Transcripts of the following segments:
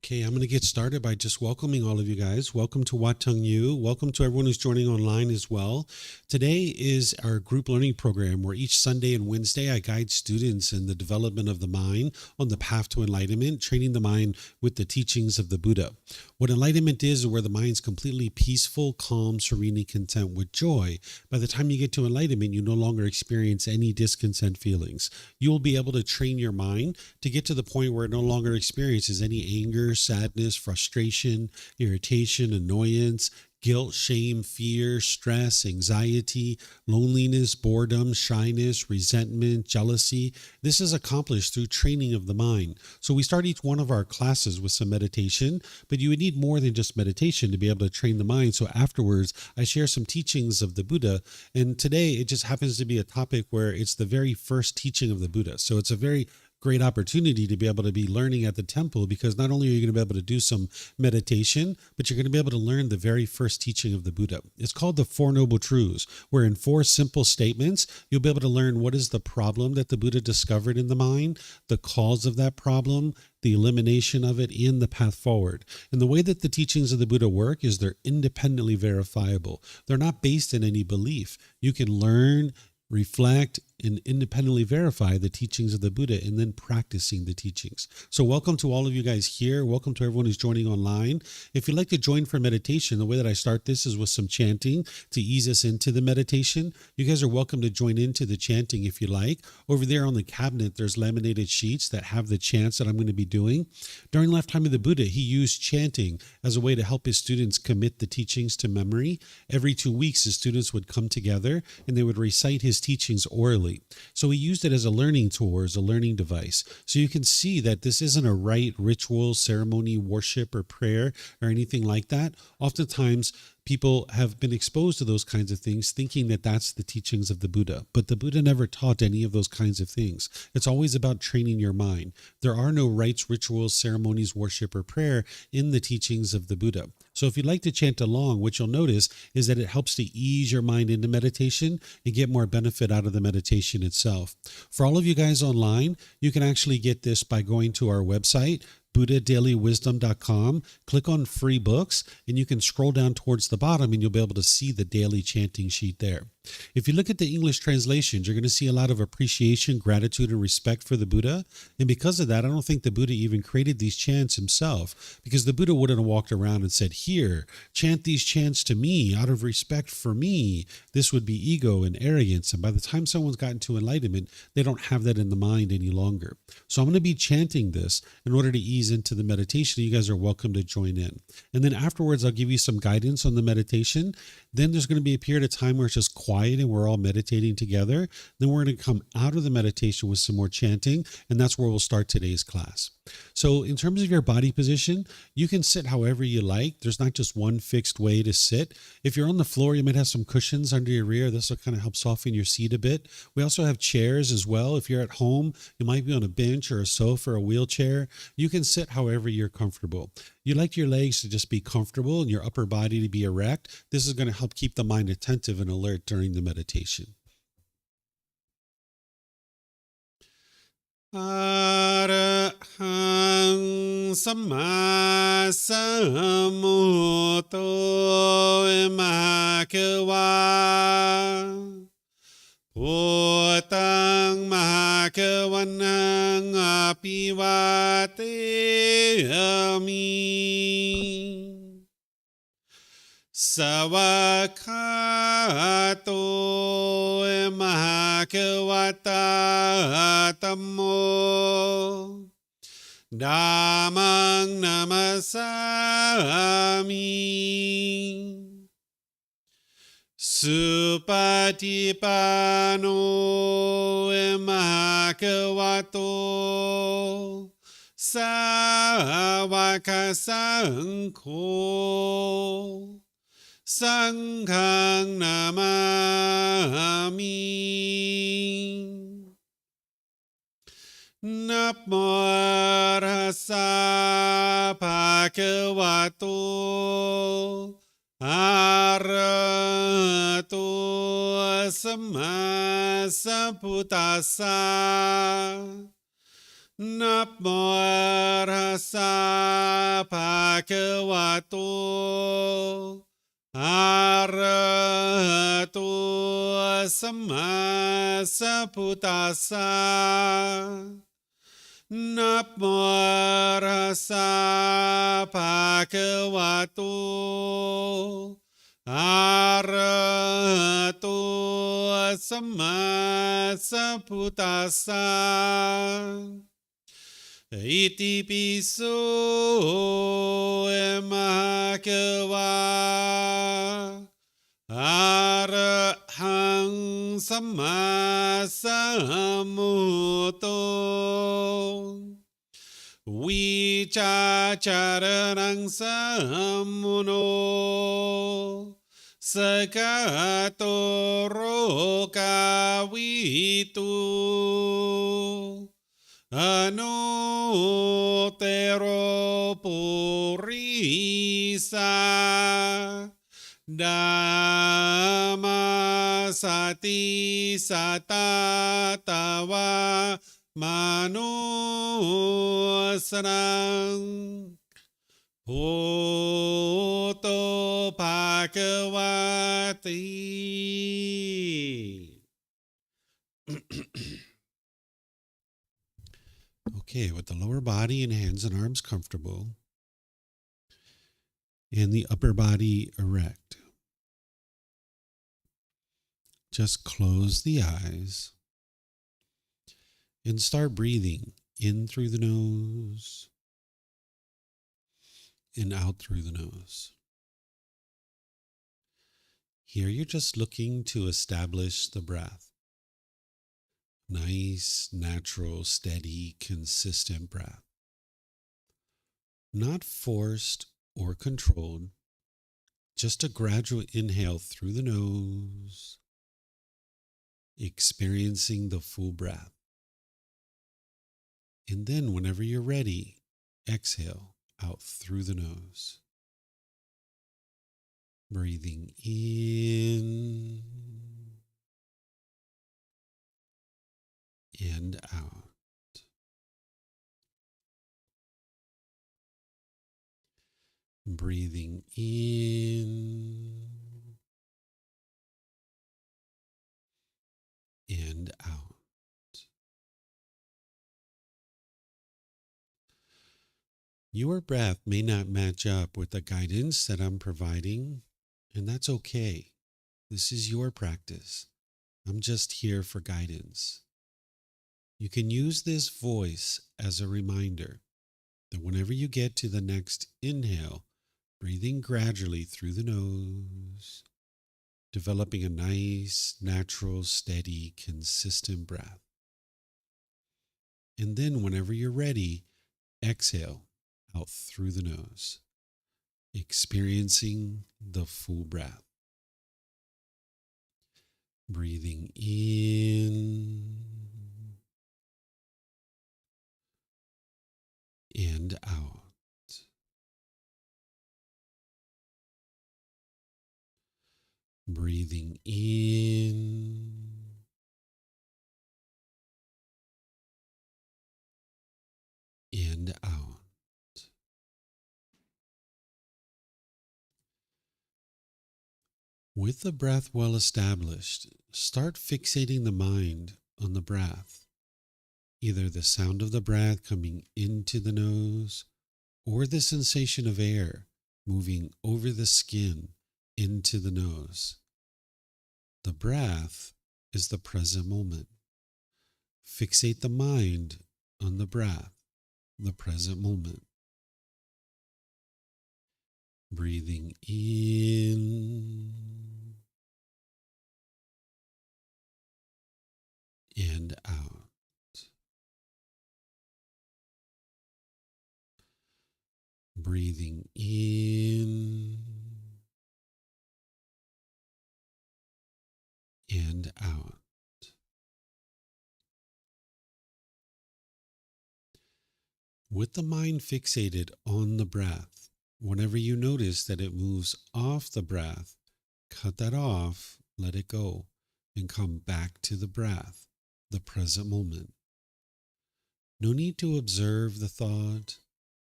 Okay, I'm going to get started by just welcoming all of you guys. Welcome to Wat Tung. Welcome to everyone who's joining online as well. Today is our group learning program where each Sunday and Wednesday I guide students in the development of the mind on the path to enlightenment, training the mind with the teachings of the Buddha. What enlightenment is where the mind's completely peaceful, calm, serene, and content with joy. By the time you get to enlightenment, you no longer experience any discontent feelings. You will be able to train your mind to get to the point where it no longer experiences any anger, sadness, frustration, irritation, annoyance, guilt, shame, fear, stress, anxiety, loneliness, boredom, shyness, resentment, jealousy. This is accomplished through training of the mind. So we start each one of our classes with some meditation, but you would need more than just meditation to be able to train the mind. So afterwards, I share some teachings of the Buddha. And today it just happens to be a topic where it's the very first teaching of the Buddha. So it's a very great opportunity to be able to be learning at the temple, because not only are you going to be able to do some meditation, but you're going to be able to learn the very first teaching of the Buddha. It's called the Four Noble Truths, where in 4 simple statements, you'll be able to learn what is the problem that the Buddha discovered in the mind, the cause of that problem, the elimination of it, and the path forward. And the way that the teachings of the Buddha work is they're independently verifiable. They're not based in any belief. You can learn, reflect, and independently verify the teachings of the Buddha and then practicing the teachings. So welcome to all of you guys here. Welcome to everyone who's joining online. If you'd like to join for meditation, the way that I start this is with some chanting to ease us into the meditation. You guys are welcome to join into the chanting if you like. Over there on the cabinet, there's laminated sheets that have the chants that I'm going to be doing. During the lifetime of the Buddha, he used chanting as a way to help his students commit the teachings to memory. Every 2 weeks, his students would come together and they would recite his teachings orally. So he used it as a learning tool, as a learning device. So you can see that this isn't a rite, ritual, ceremony, worship, or prayer, or anything like that. Oftentimes, people have been exposed to those kinds of things thinking that that's the teachings of the Buddha. But the Buddha never taught any of those kinds of things. It's always about training your mind. There are no rites, rituals, ceremonies, worship, or prayer in the teachings of the Buddha. So if you'd like to chant along, what you'll notice is that it helps to ease your mind into meditation and get more benefit out of the meditation itself. For all of you guys online, you can actually get this by going to our website, buddhadailywisdom.com, click on free books, and you can scroll down towards the bottom and you'll be able to see the daily chanting sheet there. If you look at the English translations, you're going to see a lot of appreciation, gratitude, and respect for the Buddha. And because of that, I don't think the Buddha even created these chants himself, because the Buddha wouldn't have walked around and said, "Here, chant these chants to me out of respect for me." This would be ego and arrogance. And by the time someone's gotten to enlightenment, they don't have that in the mind any longer. So I'm going to be chanting this in order to ease into the meditation. You guys are welcome to join in. And then afterwards, I'll give you some guidance on the meditation. Then there's going to be a period of time where it's just quiet and we're all meditating together. Then we're going to come out of the meditation with some more chanting, and that's where we'll start today's class. So in terms of your body position, you can sit however you like. There's not just one fixed way to sit. If you're on the floor, you might have some cushions under your rear. This will kind of help soften your seat a bit. We also have chairs as well. If you're at home, you might be on a bench or a sofa or a wheelchair. You can sit however you're comfortable. You like your legs to just be comfortable and your upper body to be erect. This is going to help keep the mind attentive and alert during the meditation. Arahang Samma Sambuddho Mahakawa Bhutang Mahakavanang Apivateyami Savakato Mahakavata Tammo Dhammang Namasami Supatipano Mahakavato Savaka Sangho Sanghang Namami Namo Tassa Bhagavato Arahato Samma Sambuddhassa นะโมตัสสะภะคะวะโตอะระหะโตสัมมาสัมพุทธัสสะนะโมตัสสะภะคะวะโตอะระหะโตสัมมาสัมพุทธัสสะอิติปิโสมะคะวะอะระหังสัมมาสัมพุทโธวิชาจารณังสัมมุโนสกาโตโรกาวิตุอนุเตโรปุริสาดามาสติสัตตาตาวามนุสรังพุทโธภะคะวะติ Okay, with the lower body and hands and arms comfortable, and the upper body erect. Just close the eyes and start breathing in through the nose and out through the nose. Here you're just looking to establish the breath. Nice, natural, steady, consistent breath. Not forced or controlled, just a gradual inhale through the nose, experiencing the full breath. And then whenever you're ready, exhale out through the nose. Breathing in and out. Breathing in and out. Your breath may not match up with the guidance that I'm providing, and that's okay. This is your practice. I'm just here for guidance. You can use this voice as a reminder that whenever you get to the next inhale, breathing gradually through the nose, developing a nice, natural, steady, consistent breath. And then whenever you're ready, exhale out through the nose, experiencing the full breath. Breathing in and out. Breathing in and out. With the breath well established, start fixating the mind on the breath, either the sound of the breath coming into the nose or the sensation of air moving over the skin into the nose. The breath is the present moment. Fixate the mind on the breath, the present moment. Breathing in and out. Breathing in and out. With the mind fixated on the breath, whenever you notice that it moves off the breath, cut that off, let it go, and come back to the breath, the present moment. No need to observe the thought,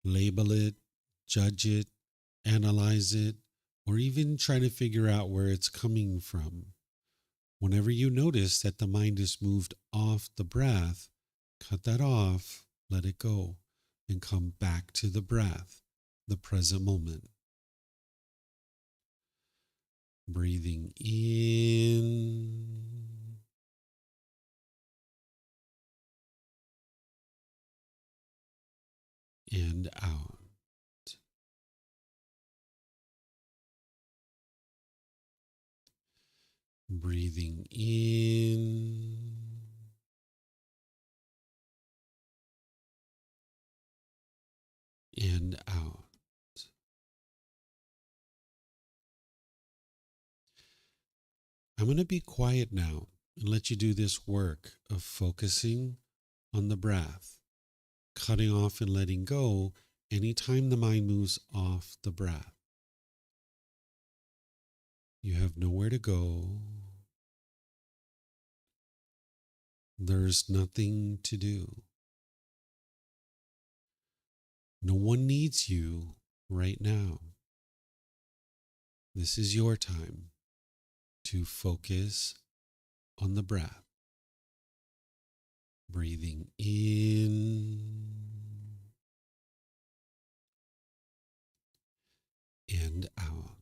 label it, judge it, analyze it, or even try to figure out where it's coming from. Whenever you notice that the mind is moved off the breath, cut that off, let it go, and come back to the breath, the present moment. Breathing in and out. Breathing in and out. I'm going to be quiet now and let you do this work of focusing on the breath, cutting off and letting go anytime the mind moves off the breath. You have nowhere to go. There's nothing to do. No one needs you right now. This is your time to focus on the breath. Breathing in and out.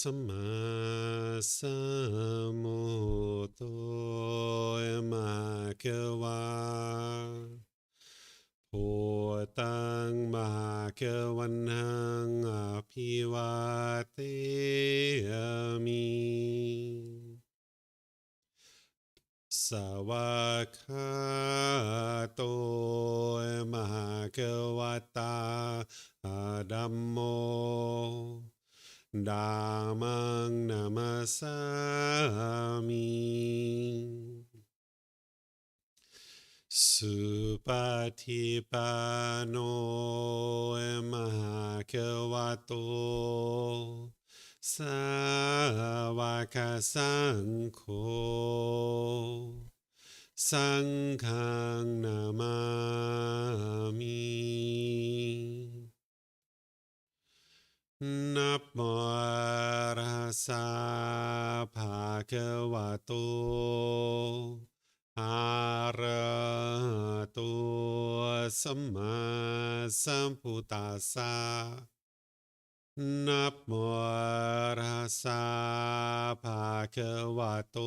สัมมาสัมพุทโธมะคะวะพุทธังมะคะวันหังอภิวาเทมิสวากขาโตมหะคะวะตาธัมโมธัมมังนามัสสามิสุปฏิปันโนมหะคะวะโตสาวกสังโฆสังฆังนามามินะโมตัสสะภะคะวะโตอะระหะโตสัมมาสัมพุทธัสสะนะโมตัสสะภะคะวะโต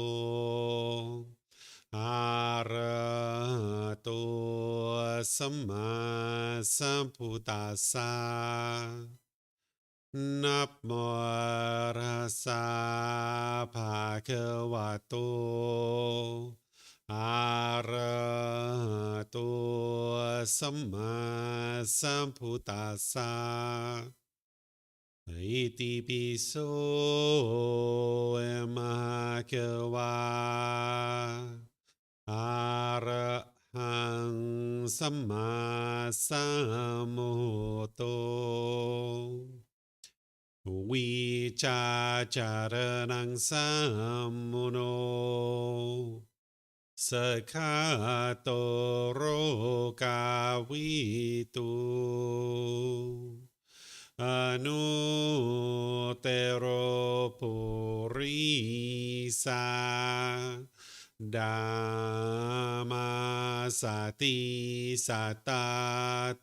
อะระหะโตสัมมาสัมพุทธัสสะนะโมตัสสะภะคะวะโตอะระหะโตสัมมาสัมพุทธัสสะอิติปิโสมะคะวะอะระหังสัมมาสัมพุทโธวิชาจารนังสัมมุโนสคาโตโรกาวิตุอนุเตโรปุริสาดามาสติสัตตา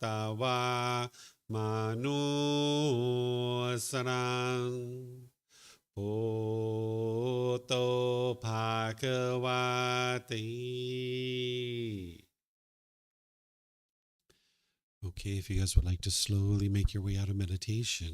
ตวามนุสรังพุทโธภาควาติ Okay, if you guys would like to slowly make your way out of meditation.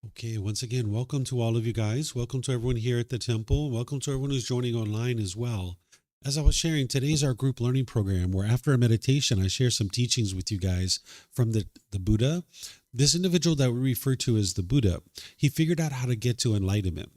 Okay, once again, welcome to all of you guys. Welcome to everyone here at the temple. Welcome to everyone who's joining online as well. As I was sharing, today's our group learning program where after a meditation, I share some teachings with you guys from the Buddha. This individual that we refer to as the Buddha, he figured out how to get to enlightenment.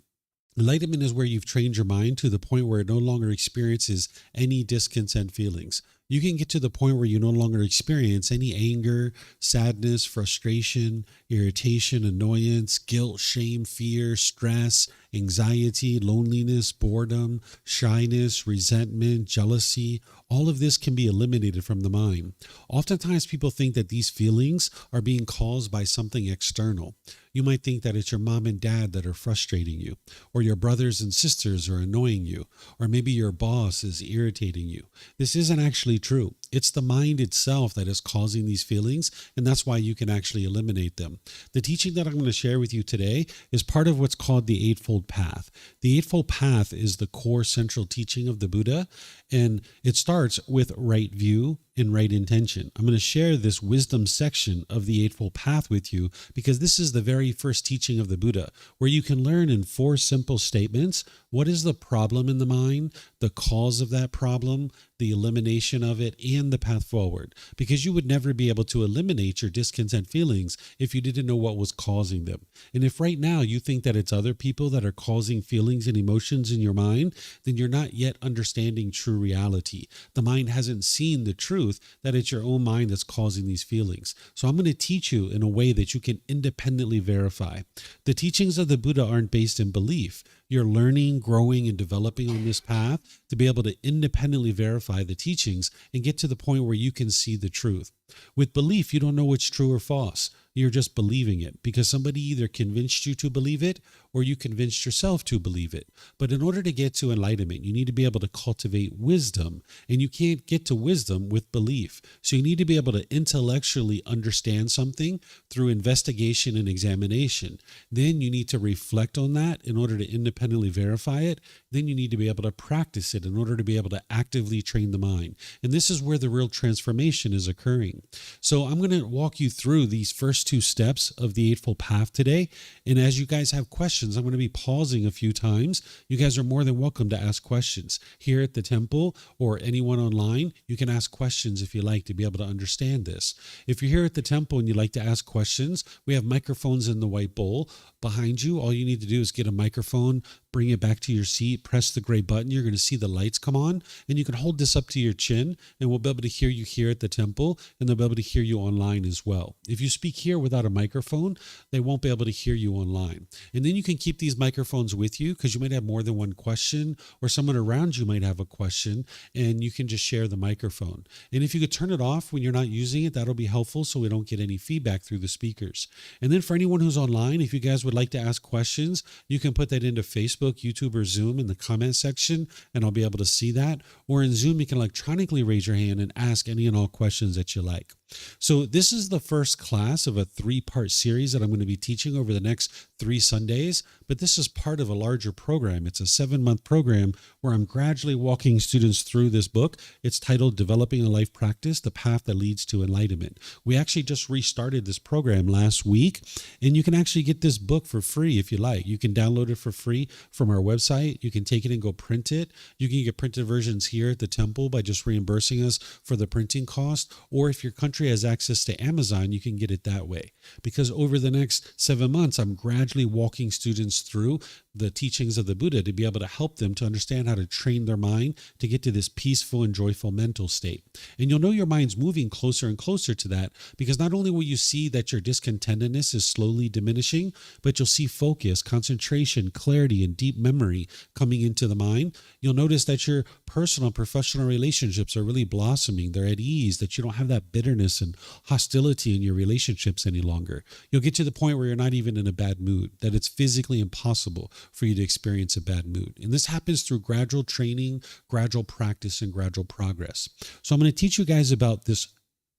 Enlightenment is where you've trained your mind to the point where it no longer experiences any discontent feelings. You can get to the point where you no longer experience any anger, sadness, frustration, irritation, annoyance, guilt, shame, fear, stress, anxiety, loneliness, boredom, shyness, resentment, jealousy. All of this can be eliminated from the mind. Oftentimes people think that these feelings are being caused by something external. You might think that it's your mom and dad that are frustrating you, or your brothers and sisters are annoying you, or maybe your boss is irritating you. This isn't actually true. It's the mind itself that is causing these feelings, and that's why you can actually eliminate them. The teaching that I'm going to share with you today is part of what's called the Eightfold Path. The Eightfold Path is the core central teaching of the Buddha, and it starts with right view and right intention. I'm going to share this wisdom section of the Eightfold Path with you because this is the very first teaching of the Buddha, where you can learn in 4 simple statements what is the problem in the mind, the cause of that problem, the elimination of it, and the path forward. Because you would never be able to eliminate your discontent feelings if you didn't know what was causing them. And if right now you think that it's other people that are causing feelings and emotions in your mind, then you're not yet understanding true reality. The mind hasn't seen the truth that it's your own mind that's causing these feelings. So I'm going to teach you in a way that you can independently verify. The teachings of the Buddha aren't based in belief. You're learning, growing, and developing on this path to be able to independently verify the teachings and get to the point where you can see the truth. With belief, you don't know what's true or false. You're just believing it because somebody either convinced you to believe it or you convinced yourself to believe it. But in order to get to enlightenment, you need to be able to cultivate wisdom, and you can't get to wisdom with belief. So you need to be able to intellectually understand something through investigation and examination. Then you need to reflect on that in order to independently verify it. Then you need to be able to practice it in order to be able to actively train the mind. And this is where the real transformation is occurring. So I'm going to walk you through these first two steps of the Eightfold Path today. And as you guys have questions, I'm going to be pausing a few times. You guys are more than welcome to ask questions here at the temple or anyone online. You can ask questions if you like to be able to understand this. If you're here at the temple and you'd like to ask questions, we have microphones in the white bowl behind you. All you need to do is get a microphone, bring it back to your seat, press the gray button. You're going to see the lights come on, and you can hold this up to your chin, and we'll be able to hear you here at the temple, and they'll be able to hear you online as well. If you speak here without a microphone, they won't be able to hear you online. And then you can keep these microphones with you because you might have more than one question, or someone around you might have a question, and you can just share the microphone. And if you could turn it off when you're not using it, that'll be helpful so we don't get any feedback through the speakers. And then for anyone who's online, if you guys would like to ask questions, you can put that into Facebook, YouTube, or Zoom in the comment section, and I'll be able to see that. Or in Zoom, you can electronically raise your hand and ask any and all questions that you like. So this is the first class of a 3-part series that I'm going to be teaching over the next 3 Sundays, but this is part of a larger program. It's a 7-month program where I'm gradually walking students through this book. It's titled Developing a Life Practice, The Path That Leads to Enlightenment. We actually just restarted this program last week, and you can actually get this book for free if you like. You can download it for free from our website. You can take it and go print it. You can get printed versions here at the temple by just reimbursing us for the printing cost, or if your country has access to Amazon, you can get it that way. Because over the next 7 months, I'm gradually walking students through the teachings of the Buddha to be able to help them to understand how to train their mind to get to this peaceful and joyful mental state. And you'll know your mind's moving closer and closer to that because not only will you see that your discontentedness is slowly diminishing, but you'll see focus, concentration, clarity, and deep memory coming into the mind. You'll notice that your personal and professional relationships are really blossoming. They're at ease, that you don't have that bitterness and hostility in your relationships any longer. You'll get to the point where you're not even in a bad mood, that it's physically impossible for you to experience a bad mood. And this happens through gradual training, gradual practice, and gradual progress. So I'm going to teach you guys about this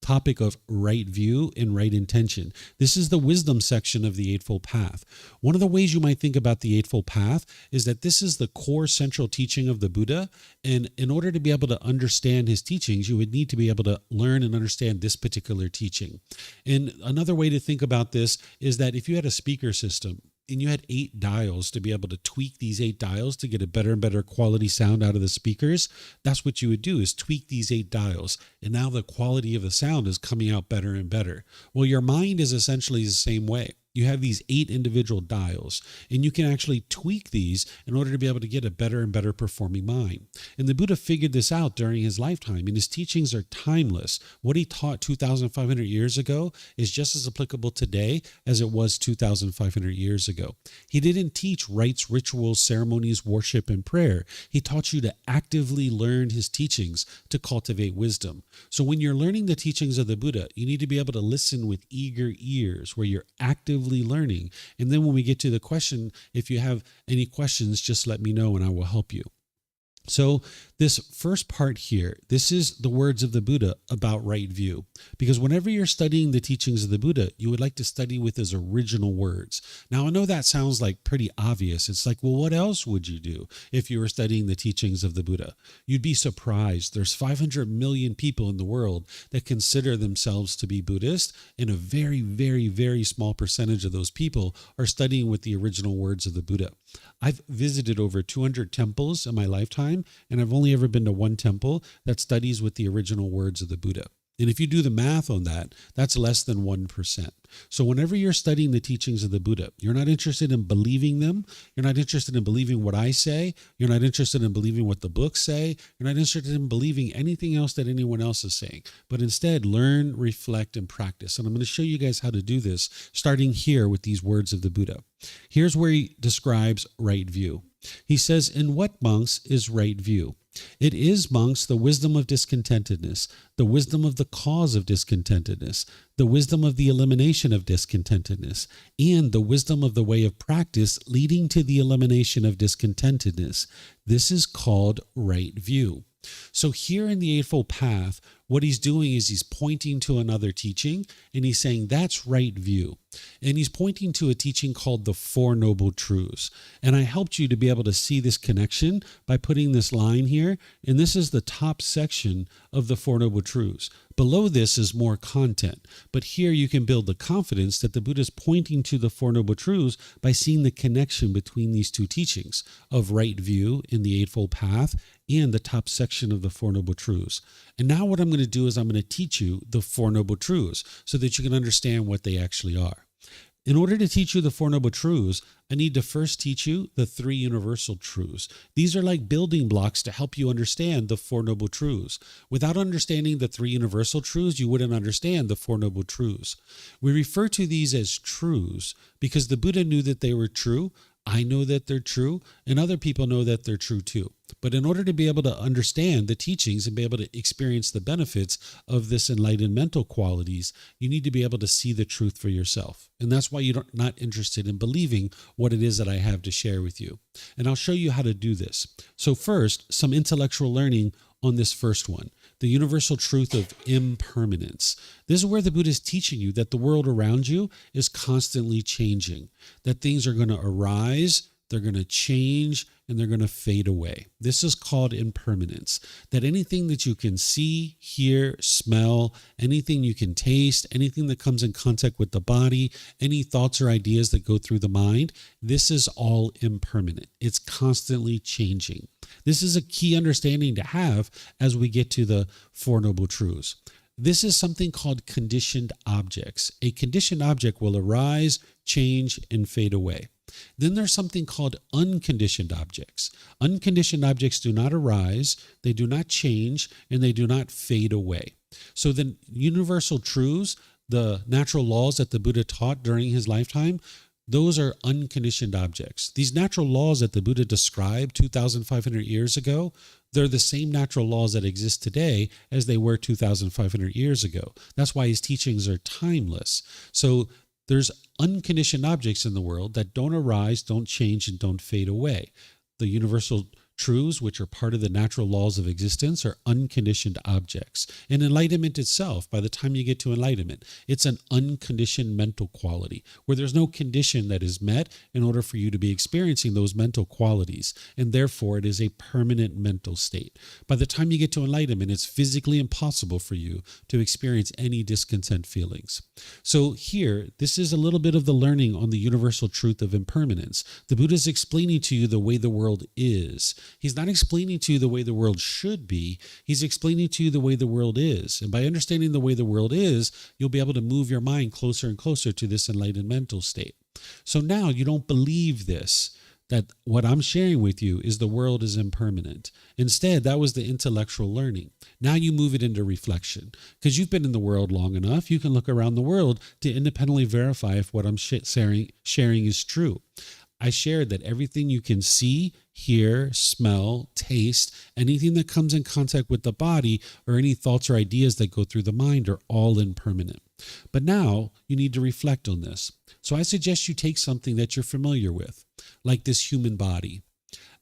topic of right view and right intention. This is the wisdom section of the Eightfold Path. One of the ways you might think about the Eightfold Path is that this is the core central teaching of the Buddha. And in order to be able to understand his teachings, you would need to be able to learn and understand this particular teaching. And another way to think about this is that if you had a speaker system, and you had 8 dials to be able to tweak these 8 dials to get a better and better quality sound out of the speakers, that's what you would do, is tweak these 8 dials. And now the quality of the sound is coming out better and better. Well, your mind is essentially the same way. You have these 8 individual dials, and you can actually tweak these in order to be able to get a better and better performing mind. And the Buddha figured this out during his lifetime, and his teachings are timeless. What he taught 2,500 years ago is just as applicable today as it was 2,500 years ago. He didn't teach rites, rituals, ceremonies, worship, and prayer. He taught you to actively learn his teachings to cultivate wisdom. So when you're learning the teachings of the Buddha, you need to be able to listen with eager ears, where you're actively learning. And then when we get to the question, if you have any questions, just let me know and I will help you. So this first part here, this is the words of the Buddha about right view. Because whenever you're studying the teachings of the Buddha, you would like to study with his original words. Now, I know that sounds like pretty obvious. It's like, well, what else would you do if you were studying the teachings of the Buddha? You'd be surprised. There's 500 million people in the world that consider themselves to be Buddhist, and a very, very, very small percentage of those people are studying with the original words of the Buddha. I've visited over 200 temples in my lifetime, and I've only ever been to one temple that studies with the original words of the Buddha. And if you do the math on that, that's less than 1%. So whenever you're studying the teachings of the Buddha, you're not interested in believing them. You're not interested in believing what I say. You're not interested in believing what the books say. You're not interested in believing anything else that anyone else is saying. But instead, learn, reflect, and practice. And I'm going to show you guys how to do this, starting here with these words of the Buddha. Here's where he describes right view. He says, "In what, monks, is right view? It is, monks, the wisdom of discontentedness, the wisdom of the cause of discontentedness, the wisdom of the elimination of discontentedness, and the wisdom of the way of practice leading to the elimination of discontentedness. This is called right view." So here in the Eightfold Path, what he's doing is he's pointing to another teaching, and he's saying that's right view. And he's pointing to a teaching called the Four Noble Truths. And I helped you to be able to see this connection by putting this line here. And this is the top section of the Four Noble Truths. Below this is more content. But here you can build the confidence that the Buddha is pointing to the Four Noble Truths by seeing the connection between these two teachings of right view in the Eightfold Path and the top section of the Four Noble Truths. And now what I'm going to do is I'm going to teach you the Four Noble Truths so that you can understand what they actually are. In order to teach you the Four Noble Truths, I need to first teach you the three universal truths. These are like building blocks to help you understand the Four Noble Truths. Without understanding the three universal truths, you wouldn't understand the Four Noble Truths. We refer to these as truths because the Buddha knew that they were true. I know that they're true, and other people know that they're true too. But in order to be able to understand the teachings and be able to experience the benefits of this enlightened mental qualities, you need to be able to see the truth for yourself. And that's why you're not interested in believing what it is that I have to share with you. And I'll show you how to do this. So first, some intellectual learning on this first one, the universal truth of impermanence. This is where the Buddha is teaching you that the world around you is constantly changing, that things are going to arise, they're going to change, and they're going to fade away. This is called impermanence, that anything that you can see, hear, smell, anything you can taste, anything that comes in contact with the body, any thoughts or ideas that go through the mind, this is all impermanent. It's constantly changing. This is a key understanding to have as we get to the Four Noble Truths. This is something called conditioned objects. A conditioned object will arise, change, and fade away. Then there's something called unconditioned objects. Unconditioned objects do not arise, they do not change, and they do not fade away. So the universal truths, the natural laws that the Buddha taught during his lifetime, those are unconditioned objects. These natural laws that the Buddha described 2,500 years ago, they're the same natural laws that exist today as they were 2,500 years ago. That's why his teachings are timeless. So there's unconditioned objects in the world that don't arise, don't change, and don't fade away. The universal truths, which are part of the natural laws of existence, are unconditioned objects. And enlightenment itself, by the time you get to enlightenment, it's an unconditioned mental quality where there's no condition that is met in order for you to be experiencing those mental qualities. And therefore, it is a permanent mental state. By the time you get to enlightenment, it's physically impossible for you to experience any discontent feelings. So here, this is a little bit of the learning on the universal truth of impermanence. The Buddha is explaining to you the way the world is. He's not explaining to you the way the world should be. He's explaining to you the way the world is. And by understanding the way the world is, you'll be able to move your mind closer and closer to this enlightened mental state. So now you don't believe this, that what I'm sharing with you is the world is impermanent. Instead, that was the intellectual learning. Now you move it into reflection. Because you've been in the world long enough, you can look around the world to independently verify if what I'm sharing is true. I shared that everything you can see, hear, smell, taste, anything that comes in contact with the body or any thoughts or ideas that go through the mind are all impermanent. But now you need to reflect on this. So I suggest you take something that you're familiar with, like this human body.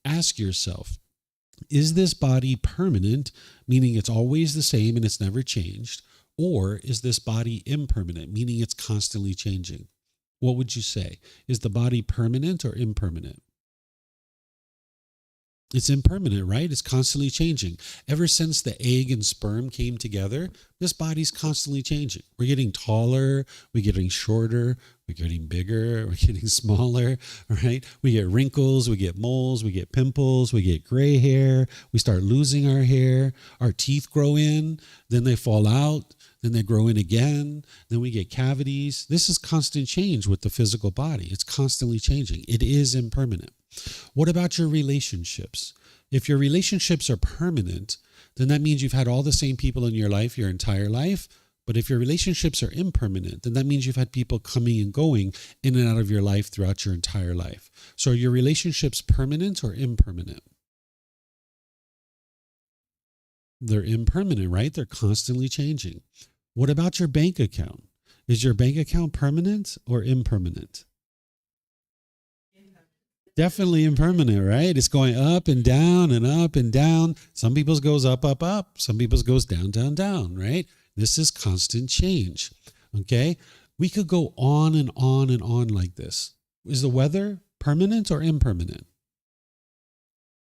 Ask yourself, is this body permanent, meaning it's always the same and it's never changed? Or is this body impermanent, meaning it's constantly changing? What would you say? Is the body permanent or impermanent? It's impermanent, right? It's constantly changing. Ever since the egg and sperm came together, this body's constantly changing. We're getting taller, we're getting shorter, we're getting bigger, we're getting smaller, right? We get wrinkles, we get moles, we get pimples, we get gray hair, we start losing our hair, our teeth grow in, then they fall out, then they grow in again, then we get cavities. This is constant change with the physical body. It's constantly changing. It is impermanent. What about your relationships? If your relationships are permanent, then that means you've had all the same people in your life your entire life, But if your relationships are impermanent, then that means you've had people coming and going in and out of your life throughout your entire life. So are your relationships permanent or impermanent? They're impermanent, right? They're constantly changing. What about your bank account? Is your bank account permanent or impermanent? Definitely impermanent, right? It's going up and down and up and down. Some people's goes up, up, up. Some people's goes down, down, down, right? This is constant change, okay? We could go on and on and on like this. Is the weather permanent or impermanent?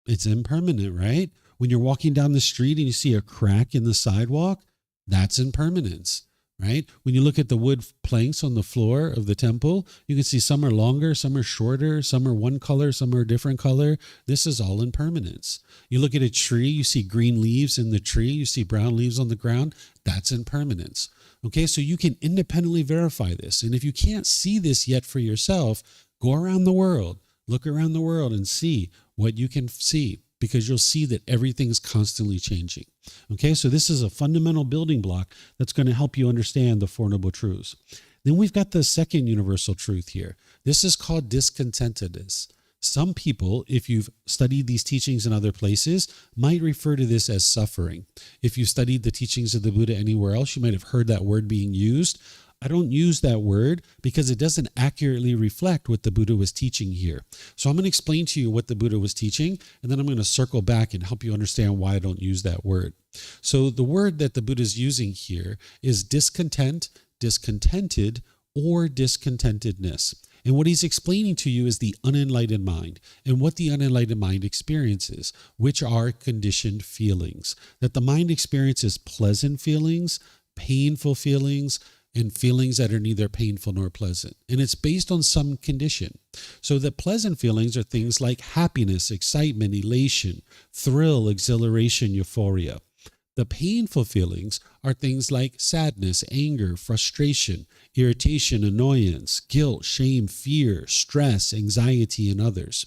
It's impermanent, right? When you're walking down the street and you see a crack in the sidewalk, that's impermanence, right? When you look at the wood planks on the floor of the temple, you can see some are longer, some are shorter, some are one color, some are a different color. This is all impermanence. You look at a tree, you see green leaves in the tree, you see brown leaves on the ground. That's impermanence. Okay, so you can independently verify this. And if you can't see this yet for yourself, go around the world, look around the world and see what you can see, because you'll see that everything's constantly changing. Okay, so this is a fundamental building block that's going to help you understand the Four Noble Truths. Then we've got the second universal truth here. This is called discontentedness. Some people, if you've studied these teachings in other places, might refer to this as suffering. If you studied the teachings of the Buddha anywhere else, you might have heard that word being used. I don't use that word because it doesn't accurately reflect what the Buddha was teaching here. So I'm going to explain to you what the Buddha was teaching, and then I'm going to circle back and help you understand why I don't use that word. So the word that the Buddha is using here is discontent, discontented, or discontentedness. And what he's explaining to you is the unenlightened mind and what the unenlightened mind experiences, which are conditioned feelings. That the mind experiences pleasant feelings, painful feelings, and feelings that are neither painful nor pleasant. And it's based on some condition. So the pleasant feelings are things like happiness, excitement, elation, thrill, exhilaration, euphoria. The painful feelings are things like sadness, anger, frustration, irritation, annoyance, guilt, shame, fear, stress, anxiety, and others.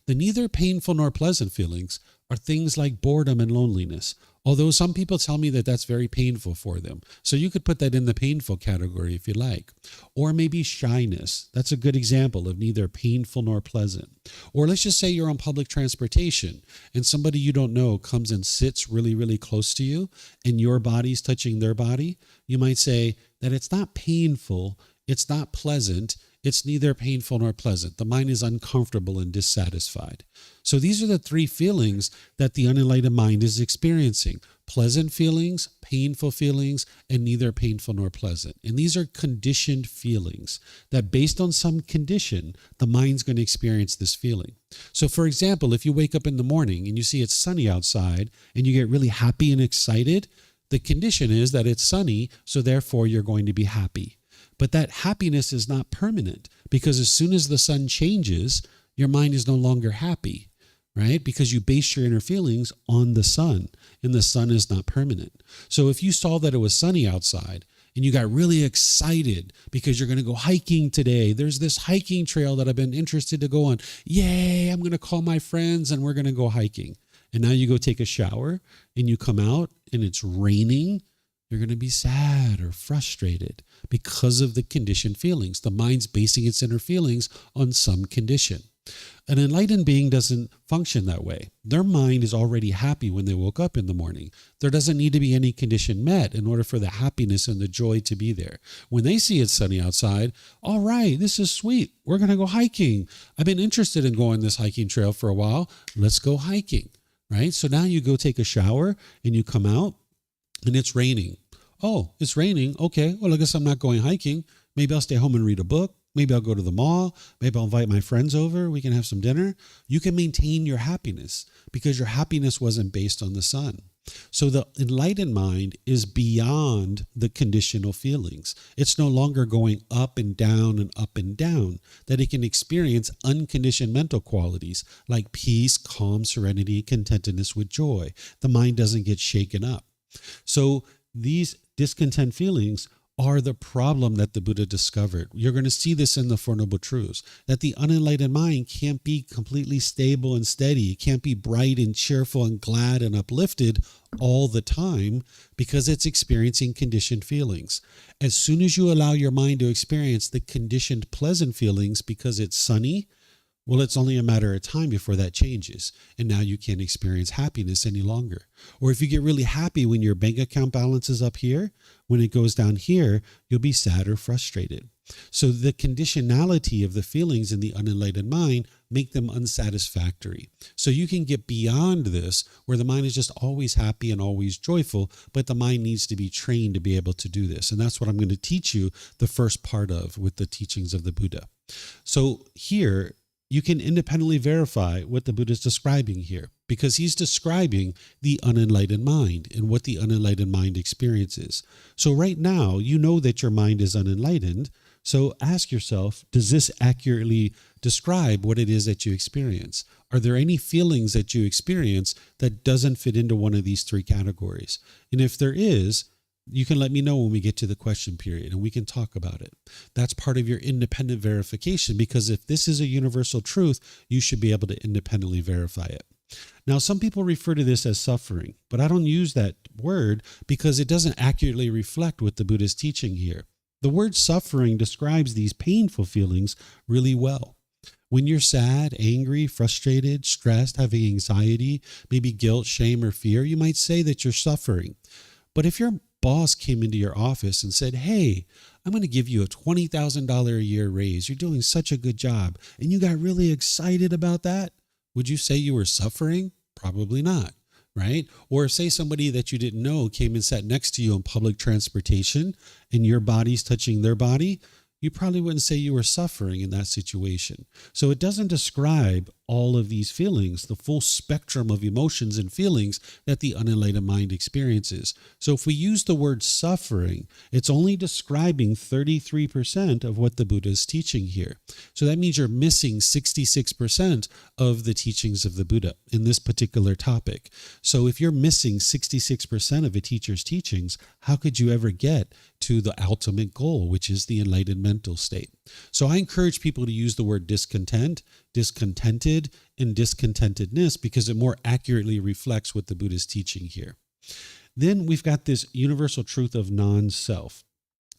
The neither painful nor pleasant feelings are things like boredom and loneliness, although some people tell me that that's very painful for them. So you could put that in the painful category if you like. Or maybe shyness. That's a good example of neither painful nor pleasant. Or let's just say you're on public transportation and somebody you don't know comes and sits really, really close to you and your body's touching their body. You might say that it's not painful, it's not pleasant, it's neither painful nor pleasant. The mind is uncomfortable and dissatisfied. So these are the three feelings that the unenlightened mind is experiencing. Pleasant feelings, painful feelings, and neither painful nor pleasant. And these are conditioned feelings that based on some condition, the mind's going to experience this feeling. So for example, if you wake up in the morning and you see it's sunny outside and you get really happy and excited, the condition is that it's sunny, so therefore you're going to be happy. But that happiness is not permanent, because as soon as the sun changes, your mind is no longer happy, right? Because you base your inner feelings on the sun, and the sun is not permanent. So if you saw that it was sunny outside and you got really excited because you're going to go hiking today, there's this hiking trail that I've been interested to go on. Yay, I'm going to call my friends and we're going to go hiking. And now you go take a shower and you come out and it's raining. You're going to be sad or frustrated because of the conditioned feelings. The mind's basing its inner feelings on some condition. An enlightened being doesn't function that way. Their mind is already happy when they woke up in the morning. There doesn't need to be any condition met in order for the happiness and the joy to be there. When they see it's sunny outside, all right, this is sweet. We're going to go hiking. I've been interested in going this hiking trail for a while. Let's go hiking, right? So now you go take a shower and you come out and it's raining. Oh, it's raining. Okay, well, I guess I'm not going hiking. Maybe I'll stay home and read a book. Maybe I'll go to the mall. Maybe I'll invite my friends over. We can have some dinner. You can maintain your happiness because your happiness wasn't based on the sun. So the enlightened mind is beyond the conditional feelings. It's no longer going up and down, that it can experience unconditioned mental qualities like peace, calm, serenity, contentedness with joy. The mind doesn't get shaken up. So these discontent feelings are the problem that the Buddha discovered. You're going to see this in the Four Noble Truths, that the unenlightened mind can't be completely stable and steady. It can't be bright and cheerful and glad and uplifted all the time because it's experiencing conditioned feelings. As soon as you allow your mind to experience the conditioned pleasant feelings because it's sunny, well, it's only a matter of time before that changes. And now you can't experience happiness any longer. Or if you get really happy when your bank account balance is up here, when it goes down here, you'll be sad or frustrated. So the conditionality of the feelings in the unenlightened mind make them unsatisfactory. So you can get beyond this where the mind is just always happy and always joyful, but the mind needs to be trained to be able to do this. And that's what I'm going to teach you the first part of with the teachings of the Buddha. So here, you can independently verify what the Buddha is describing here, because he's describing the unenlightened mind and what the unenlightened mind experiences. So right now, you know that your mind is unenlightened. So ask yourself, does this accurately describe what it is that you experience? Are there any feelings that you experience that doesn't fit into one of these three categories? And if there is, you can let me know when we get to the question period and we can talk about it. That's part of your independent verification, because if this is a universal truth, you should be able to independently verify it. Now, some people refer to this as suffering, but I don't use that word because it doesn't accurately reflect what the Buddha is teaching here. The word suffering describes these painful feelings really well. When you're sad, angry, frustrated, stressed, having anxiety, maybe guilt, shame, or fear, you might say that you're suffering. But if your boss came into your office and said, hey, I'm going to give you a $20,000 a year raise. You're doing such a good job. And you got really excited about that. Would you say you were suffering? Probably not, right? Or if, say, somebody that you didn't know came and sat next to you on public transportation and your body's touching their body, you probably wouldn't say you were suffering in that situation. So it doesn't describe all of these feelings, the full spectrum of emotions and feelings that the unenlightened mind experiences. So if we use the word suffering, it's only describing 33% of what the Buddha is teaching here. So that means you're missing 66% of the teachings of the Buddha in this particular topic. So if you're missing 66% of a teacher's teachings, how could you ever get to the ultimate goal, which is the enlightened mental state? So I encourage people to use the word discontent, discontented, and discontentedness because it more accurately reflects what the Buddha is teaching here. Then we've got this universal truth of non-self.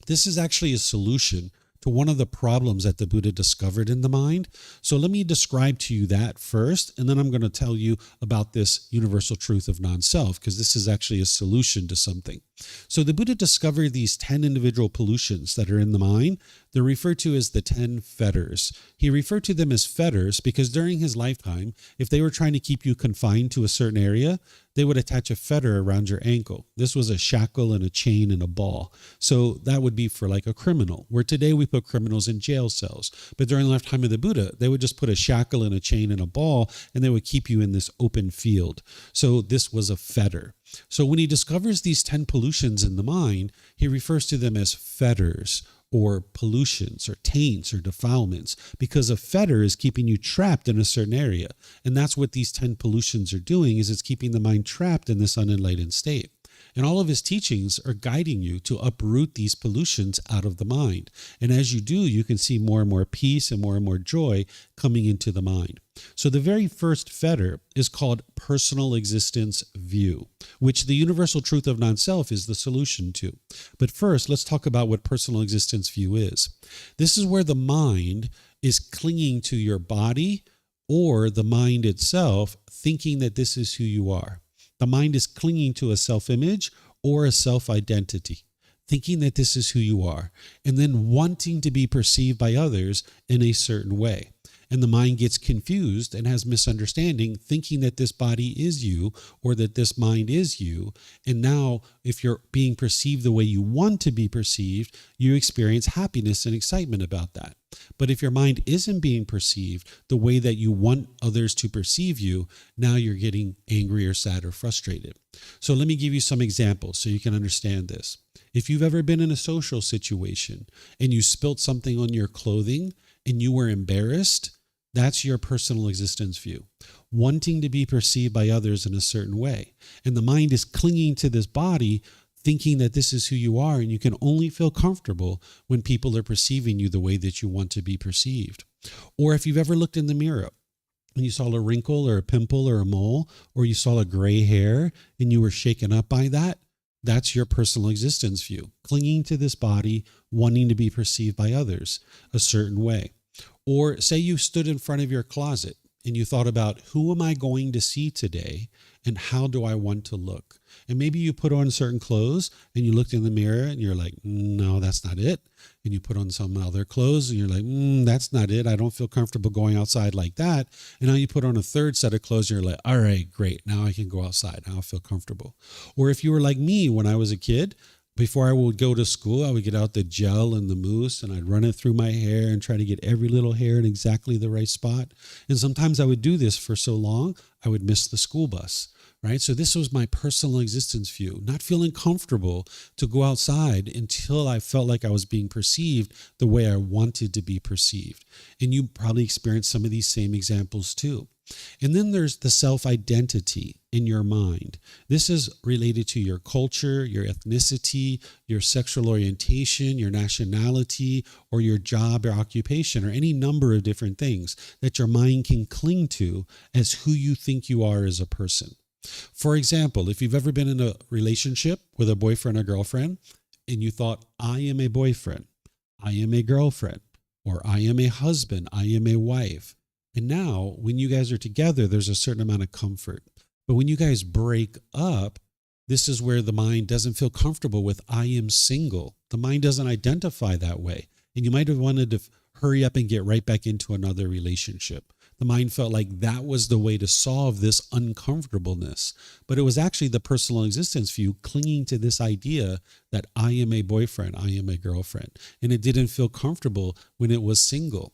This is actually a solution to one of the problems that the Buddha discovered in the mind. So let me describe to you that first, and then I'm going to tell you about this universal truth of non-self, because this is actually a solution to something. So the Buddha discovered these 10 individual pollutions that are in the mind. They're referred to as the 10 fetters. He referred to them as fetters because during his lifetime, if they were trying to keep you confined to a certain area, they would attach a fetter around your ankle. This was a shackle and a chain and a ball. So that would be for like a criminal, where today we put criminals in jail cells. But during the lifetime of the Buddha, they would just put a shackle and a chain and a ball, and they would keep you in this open field. So this was a fetter. So when he discovers these 10 pollutions in the mind, he refers to them as fetters or pollutions or taints or defilements, because a fetter is keeping you trapped in a certain area. And that's what these 10 pollutions are doing, is it's keeping the mind trapped in this unenlightened state. And all of his teachings are guiding you to uproot these pollutions out of the mind. And as you do, you can see more and more peace and more joy coming into the mind. So the very first fetter is called personal existence view, which the universal truth of non-self is the solution to. But first, let's talk about what personal existence view is. This is where the mind is clinging to your body or the mind itself, thinking that this is who you are. The mind is clinging to a self-image or a self-identity, thinking that this is who you are, and then wanting to be perceived by others in a certain way. And the mind gets confused and has misunderstanding, thinking that this body is you or that this mind is you. And now, if you're being perceived the way you want to be perceived, you experience happiness and excitement about that. But if your mind isn't being perceived the way that you want others to perceive you, now you're getting angry or sad or frustrated. So let me give you some examples so you can understand this. If you've ever been in a social situation and you spilt something on your clothing and you were embarrassed, that's your personal existence view, wanting to be perceived by others in a certain way. And the mind is clinging to this body, thinking that this is who you are, and you can only feel comfortable when people are perceiving you the way that you want to be perceived. Or if you've ever looked in the mirror and you saw a wrinkle or a pimple or a mole, or you saw a gray hair and you were shaken up by that, that's your personal existence view, clinging to this body, wanting to be perceived by others a certain way. Or say you stood in front of your closet and you thought about, who am I going to see today and how do I want to look? And maybe you put on certain clothes and you looked in the mirror and you're like, no, that's not it. And you put on some other clothes and you're like, that's not it. I don't feel comfortable going outside like that. And now you put on a third set of clothes and you're like, all right, great. Now I can go outside. Now I feel comfortable. Or if you were like me when I was a kid, before I would go to school, I would get out the gel and the mousse and I'd run it through my hair and try to get every little hair in exactly the right spot. And sometimes I would do this for so long, I would miss the school bus, right? So this was my personal existence view, not feeling comfortable to go outside until I felt like I was being perceived the way I wanted to be perceived. And you probably experienced some of these same examples too. And then there's the self-identity in your mind. This is related to your culture, your ethnicity, your sexual orientation, your nationality, or your job or occupation, or any number of different things that your mind can cling to as who you think you are as a person. For example, if you've ever been in a relationship with a boyfriend or girlfriend, and you thought, I am a boyfriend, I am a girlfriend, or I am a husband, I am a wife. And now, when you guys are together, there's a certain amount of comfort. But when you guys break up, this is where the mind doesn't feel comfortable with, I am single. The mind doesn't identify that way. And you might have wanted to hurry up and get right back into another relationship. The mind felt like that was the way to solve this uncomfortableness. But it was actually the personal existence view clinging to this idea that I am a boyfriend, I am a girlfriend. And it didn't feel comfortable when it was single.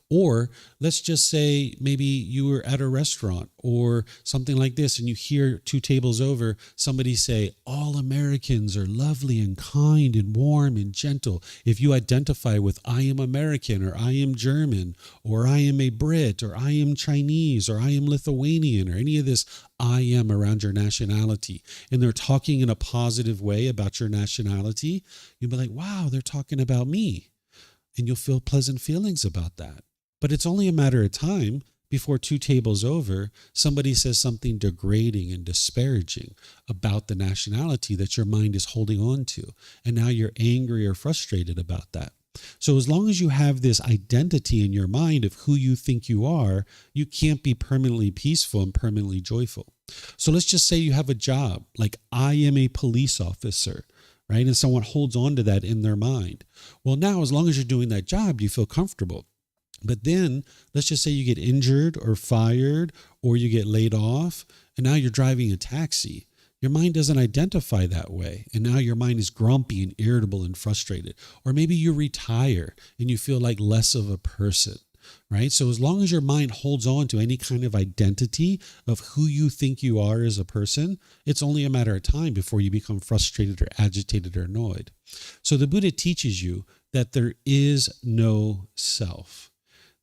Or let's just say maybe you were at a restaurant or something like this and you hear 2 tables over somebody say, all Americans are lovely and kind and warm and gentle. If you identify with I am American or I am German or I am a Brit or I am Chinese or I am Lithuanian or any of this I am around your nationality, and they're talking in a positive way about your nationality, you'll be like, wow, they're talking about me. And you'll feel pleasant feelings about that. But it's only a matter of time before 2 tables over, somebody says something degrading and disparaging about the nationality that your mind is holding on to. And now you're angry or frustrated about that. So as long as you have this identity in your mind of who you think you are, you can't be permanently peaceful and permanently joyful. So let's just say you have a job, like I am a police officer, right? And someone holds on to that in their mind. Well, now, as long as you're doing that job, you feel comfortable. But then let's just say you get injured or fired or you get laid off, and now you're driving a taxi. Your mind doesn't identify that way. And now your mind is grumpy and irritable and frustrated. Or maybe you retire and you feel like less of a person. Right? So as long as your mind holds on to any kind of identity of who you think you are as a person, it's only a matter of time before you become frustrated or agitated or annoyed. So the Buddha teaches you that there is no self,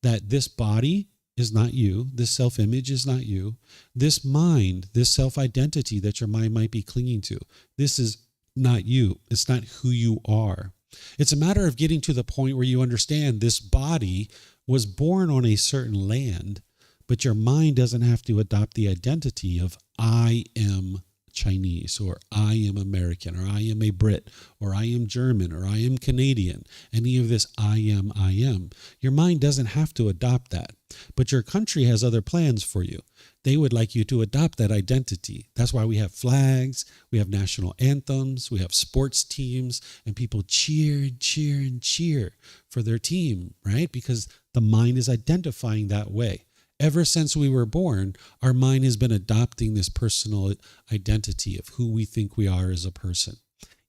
that this body is not you, this self-image is not you, this mind, this self-identity that your mind might be clinging to, this is not you. It's not who you are. It's a matter of getting to the point where you understand this body was born on a certain land, but your mind doesn't have to adopt the identity of I am Chinese, or I am American, or I am a Brit, or I am German, or I am Canadian. Any of this I am, I am. Your mind doesn't have to adopt that, but your country has other plans for you. They would like you to adopt that identity. That's why we have flags, we have national anthems, we have sports teams, and people cheer and cheer and cheer for their team, right? Because the mind is identifying that way. Ever since we were born, our mind has been adopting this personal identity of who we think we are as a person.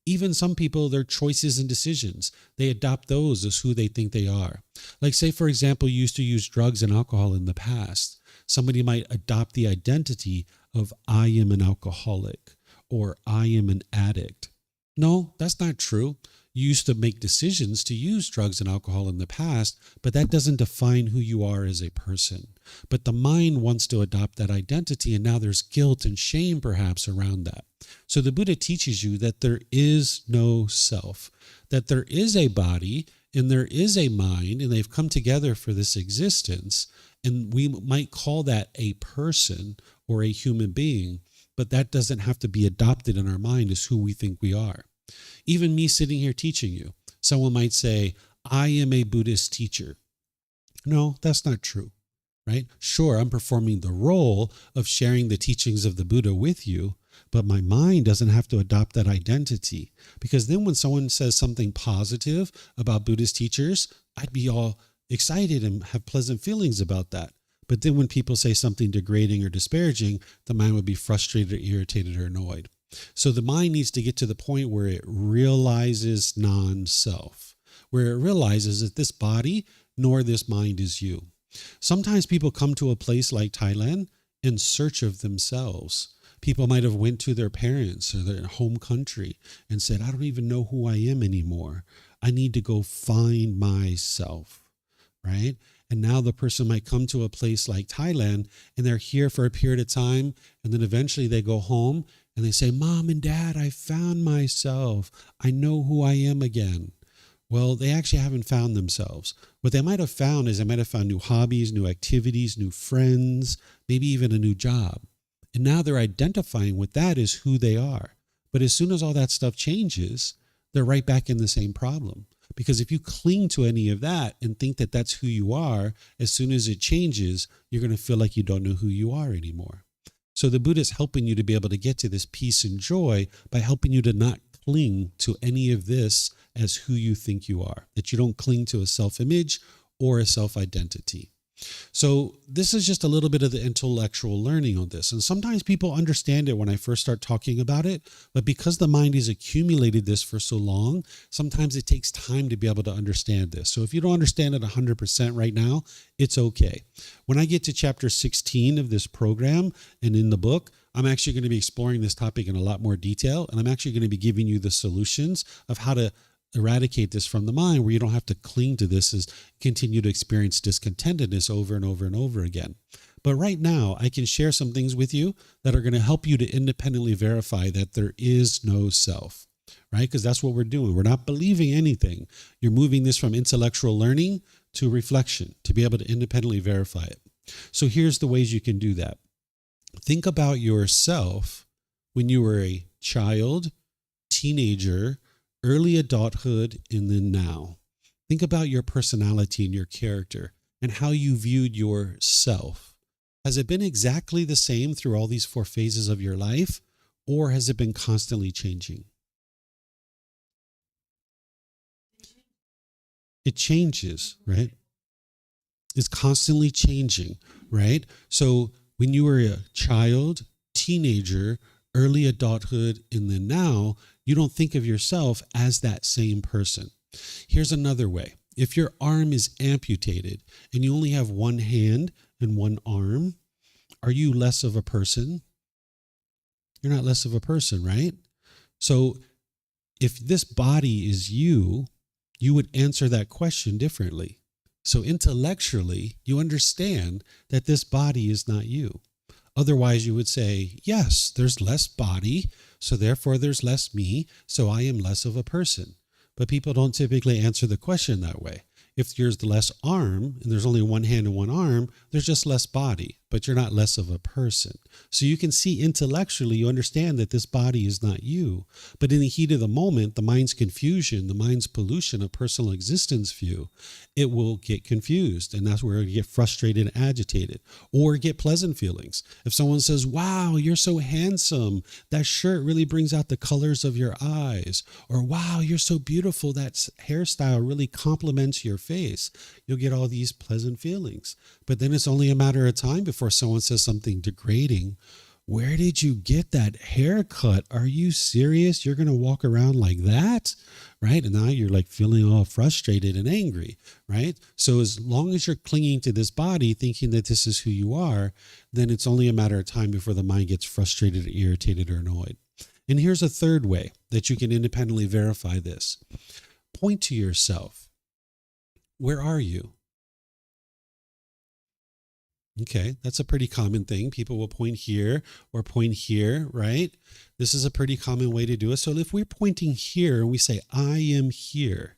Even some people, their choices and decisions, they adopt those as who they think they are. Like say, for example, you used to use drugs and alcohol in the past. Somebody might adopt the identity of I am an alcoholic or I am an addict. No, that's not true. You used to make decisions to use drugs and alcohol in the past, but that doesn't define who you are as a person. But the mind wants to adopt that identity, and now there's guilt and shame perhaps around that. So the Buddha teaches you that there is no self, that there is a body and there is a mind, and they've come together for this existence. And we might call that a person or a human being, but that doesn't have to be adopted in our mind as who we think we are. Even me sitting here teaching you, someone might say, I am a Buddhist teacher. No, that's not true, right? Sure, I'm performing the role of sharing the teachings of the Buddha with you, but my mind doesn't have to adopt that identity. Because then when someone says something positive about Buddhist teachers, I'd be all excited and have pleasant feelings about that. But then when people say something degrading or disparaging, the mind would be frustrated or irritated or annoyed. So the mind needs to get to the point where it realizes non-self, where it realizes that this body nor this mind is you. Sometimes people come to a place like Thailand in search of themselves. People might have went to their parents or their home country and said, I don't even know who I am anymore. I need to go find myself, right? And now the person might come to a place like Thailand and they're here for a period of time. And then eventually they go home and they say, Mom and Dad, I found myself. I know who I am again. Well, they actually haven't found themselves. What they might have found is they might have found new hobbies, new activities, new friends, maybe even a new job. And now they're identifying with that as who they are. But as soon as all that stuff changes, they're right back in the same problem. Because if you cling to any of that and think that that's who you are, as soon as it changes, you're going to feel like you don't know who you are anymore. So the Buddha is helping you to be able to get to this peace and joy by helping you to not cling to any of this as who you think you are, that you don't cling to a self-image or a self-identity. So this is just a little bit of the intellectual learning on this. And sometimes people understand it when I first start talking about it, but because the mind has accumulated this for so long, sometimes it takes time to be able to understand this. So if you don't understand it 100% right now, it's okay. When I get to chapter 16 of this program and in the book, I'm actually going to be exploring this topic in a lot more detail, and I'm actually going to be giving you the solutions of how to eradicate this from the mind, where you don't have to cling to this as continue to experience discontentedness over and over and over again. But right now, I can share some things with you that are going to help you to independently verify that there is no self, right? Because that's what we're doing. We're not believing anything. You're moving this from intellectual learning to reflection to be able to independently verify it. So here's the ways you can do that. Think about yourself when you were a child, teenager, early adulthood, and then now. Think about your personality and your character and how you viewed yourself. Has it been exactly the same through all these 4 phases of your life, or has it been constantly changing? It changes, right? It's constantly changing, right? So when you were a child, teenager, early adulthood, and then now, you don't think of yourself as that same person. Here's another way. If your arm is amputated and you only have one hand and one arm, are you less of a person? You're not less of a person, right? So if this body is you, you would answer that question differently. So intellectually, you understand that this body is not you. Otherwise, you would say, yes, there's less body, so therefore there's less me, so I am less of a person. But people don't typically answer the question that way. If there's less arm, and there's only one hand and one arm, there's just less body, but you're not less of a person. So you can see intellectually, you understand that this body is not you. But in the heat of the moment, the mind's confusion, the mind's pollution of personal existence view, it will get confused. And that's where you get frustrated and agitated, or get pleasant feelings. If someone says, wow, you're so handsome, that shirt really brings out the colors of your eyes. Or wow, you're so beautiful, that hairstyle really complements your face. You'll get all these pleasant feelings. But then it's only a matter of time before someone says something degrading. Where did you get that haircut? Are you serious? You're going to walk around like that? Right? And now you're like feeling all frustrated and angry, right? So as long as you're clinging to this body, thinking that this is who you are, then it's only a matter of time before the mind gets frustrated, irritated, or annoyed. And here's a third way that you can independently verify this. Point to yourself. Where are you? Okay, that's a pretty common thing. People will point here or point here, right? This is a pretty common way to do it. So if we're pointing here and we say, I am here,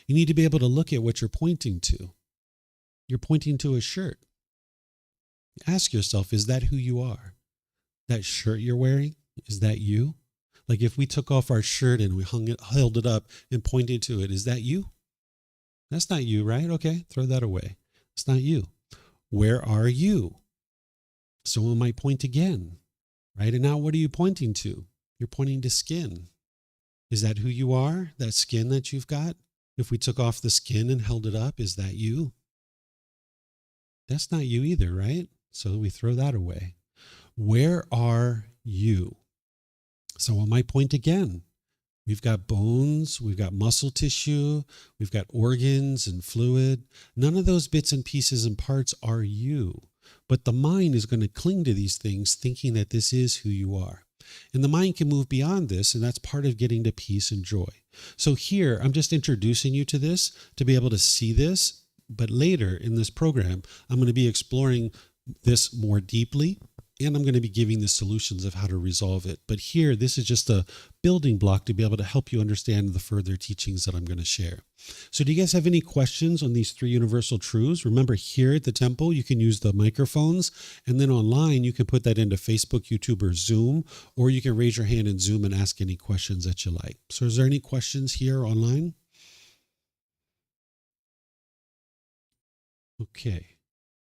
you need to be able to look at what you're pointing to. You're pointing to a shirt. Ask yourself, is that who you are? That shirt you're wearing, is that you? Like if we took off our shirt and we held it up and pointed to it, is that you? That's not you, right? Okay, throw that away. It's not you. Where are you? Someone might point again, right? And now what are you pointing to? You're pointing to skin. Is that who you are? That skin that you've got? If we took off the skin and held it up, is that you? That's not you either, right? So we throw that away. Where are you? Someone might point again. We've got bones, we've got muscle tissue, we've got organs and fluid. None of those bits and pieces and parts are you. But the mind is going to cling to these things thinking that this is who you are. And the mind can move beyond this, and that's part of getting to peace and joy. So here, I'm just introducing you to this to be able to see this. But later in this program, I'm going to be exploring this more deeply. And I'm going to be giving the solutions of how to resolve it. But here, this is just a building block to be able to help you understand the further teachings that I'm going to share. So do you guys have any questions on these 3 universal truths? Remember, here at the temple, you can use the microphones. And then online, you can put that into Facebook, YouTube, or Zoom. Or you can raise your hand in Zoom and ask any questions that you like. So is there any questions here online? Okay.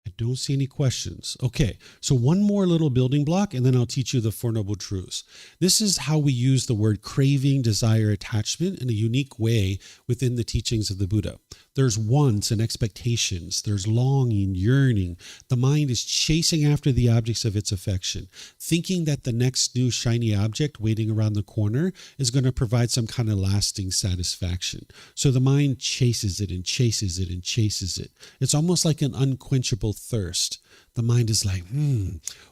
I don't see any questions. Okay, so one more little building block, and then I'll teach you the Four Noble Truths. This is how we use the word craving, desire, attachment in a unique way within the teachings of the Buddha. There's wants and expectations. There's longing, yearning. The mind is chasing after the objects of its affection, thinking that the next new shiny object waiting around the corner is going to provide some kind of lasting satisfaction. So the mind chases it and chases it and chases it. It's almost like an unquenchable thirst. The mind is like,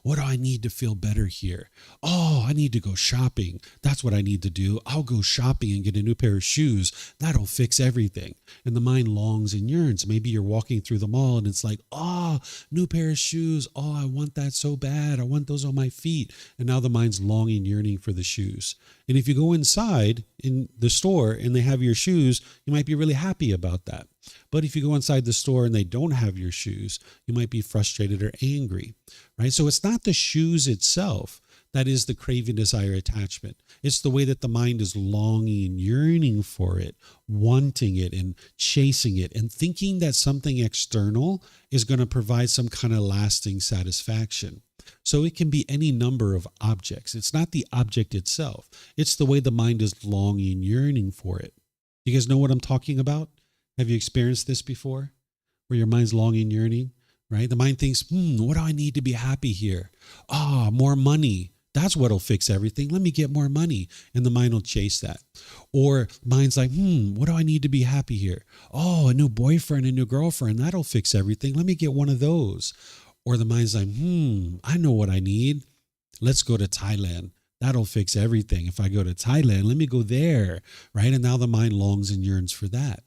what do I need to feel better here? Oh, I need to go shopping. That's what I need to do. I'll go shopping and get a new pair of shoes. That'll fix everything. And the mind longs and yearns. Maybe you're walking through the mall and it's like, oh, new pair of shoes. Oh, I want that so bad. I want those on my feet. And now the mind's longing, yearning for the shoes. And if you go inside in the store and they have your shoes, you might be really happy about that. But if you go inside the store and they don't have your shoes, you might be frustrated or angry, right? So it's not the shoes itself that is the craving, desire, attachment. It's the way that the mind is longing and yearning for it, wanting it and chasing it and thinking that something external is going to provide some kind of lasting satisfaction. So it can be any number of objects. It's not the object itself. It's the way the mind is longing, yearning for it. You guys know what I'm talking about? Have you experienced this before? Where your mind's longing, yearning, right? The mind thinks, what do I need to be happy here? More money. That's what'll fix everything. Let me get more money. And the mind will chase that. Or mind's like, what do I need to be happy here? Oh, a new boyfriend, a new girlfriend. That'll fix everything. Let me get one of those. Or the mind's like, I know what I need. Let's go to Thailand. That'll fix everything. If I go to Thailand, let me go there, right? And now the mind longs and yearns for that,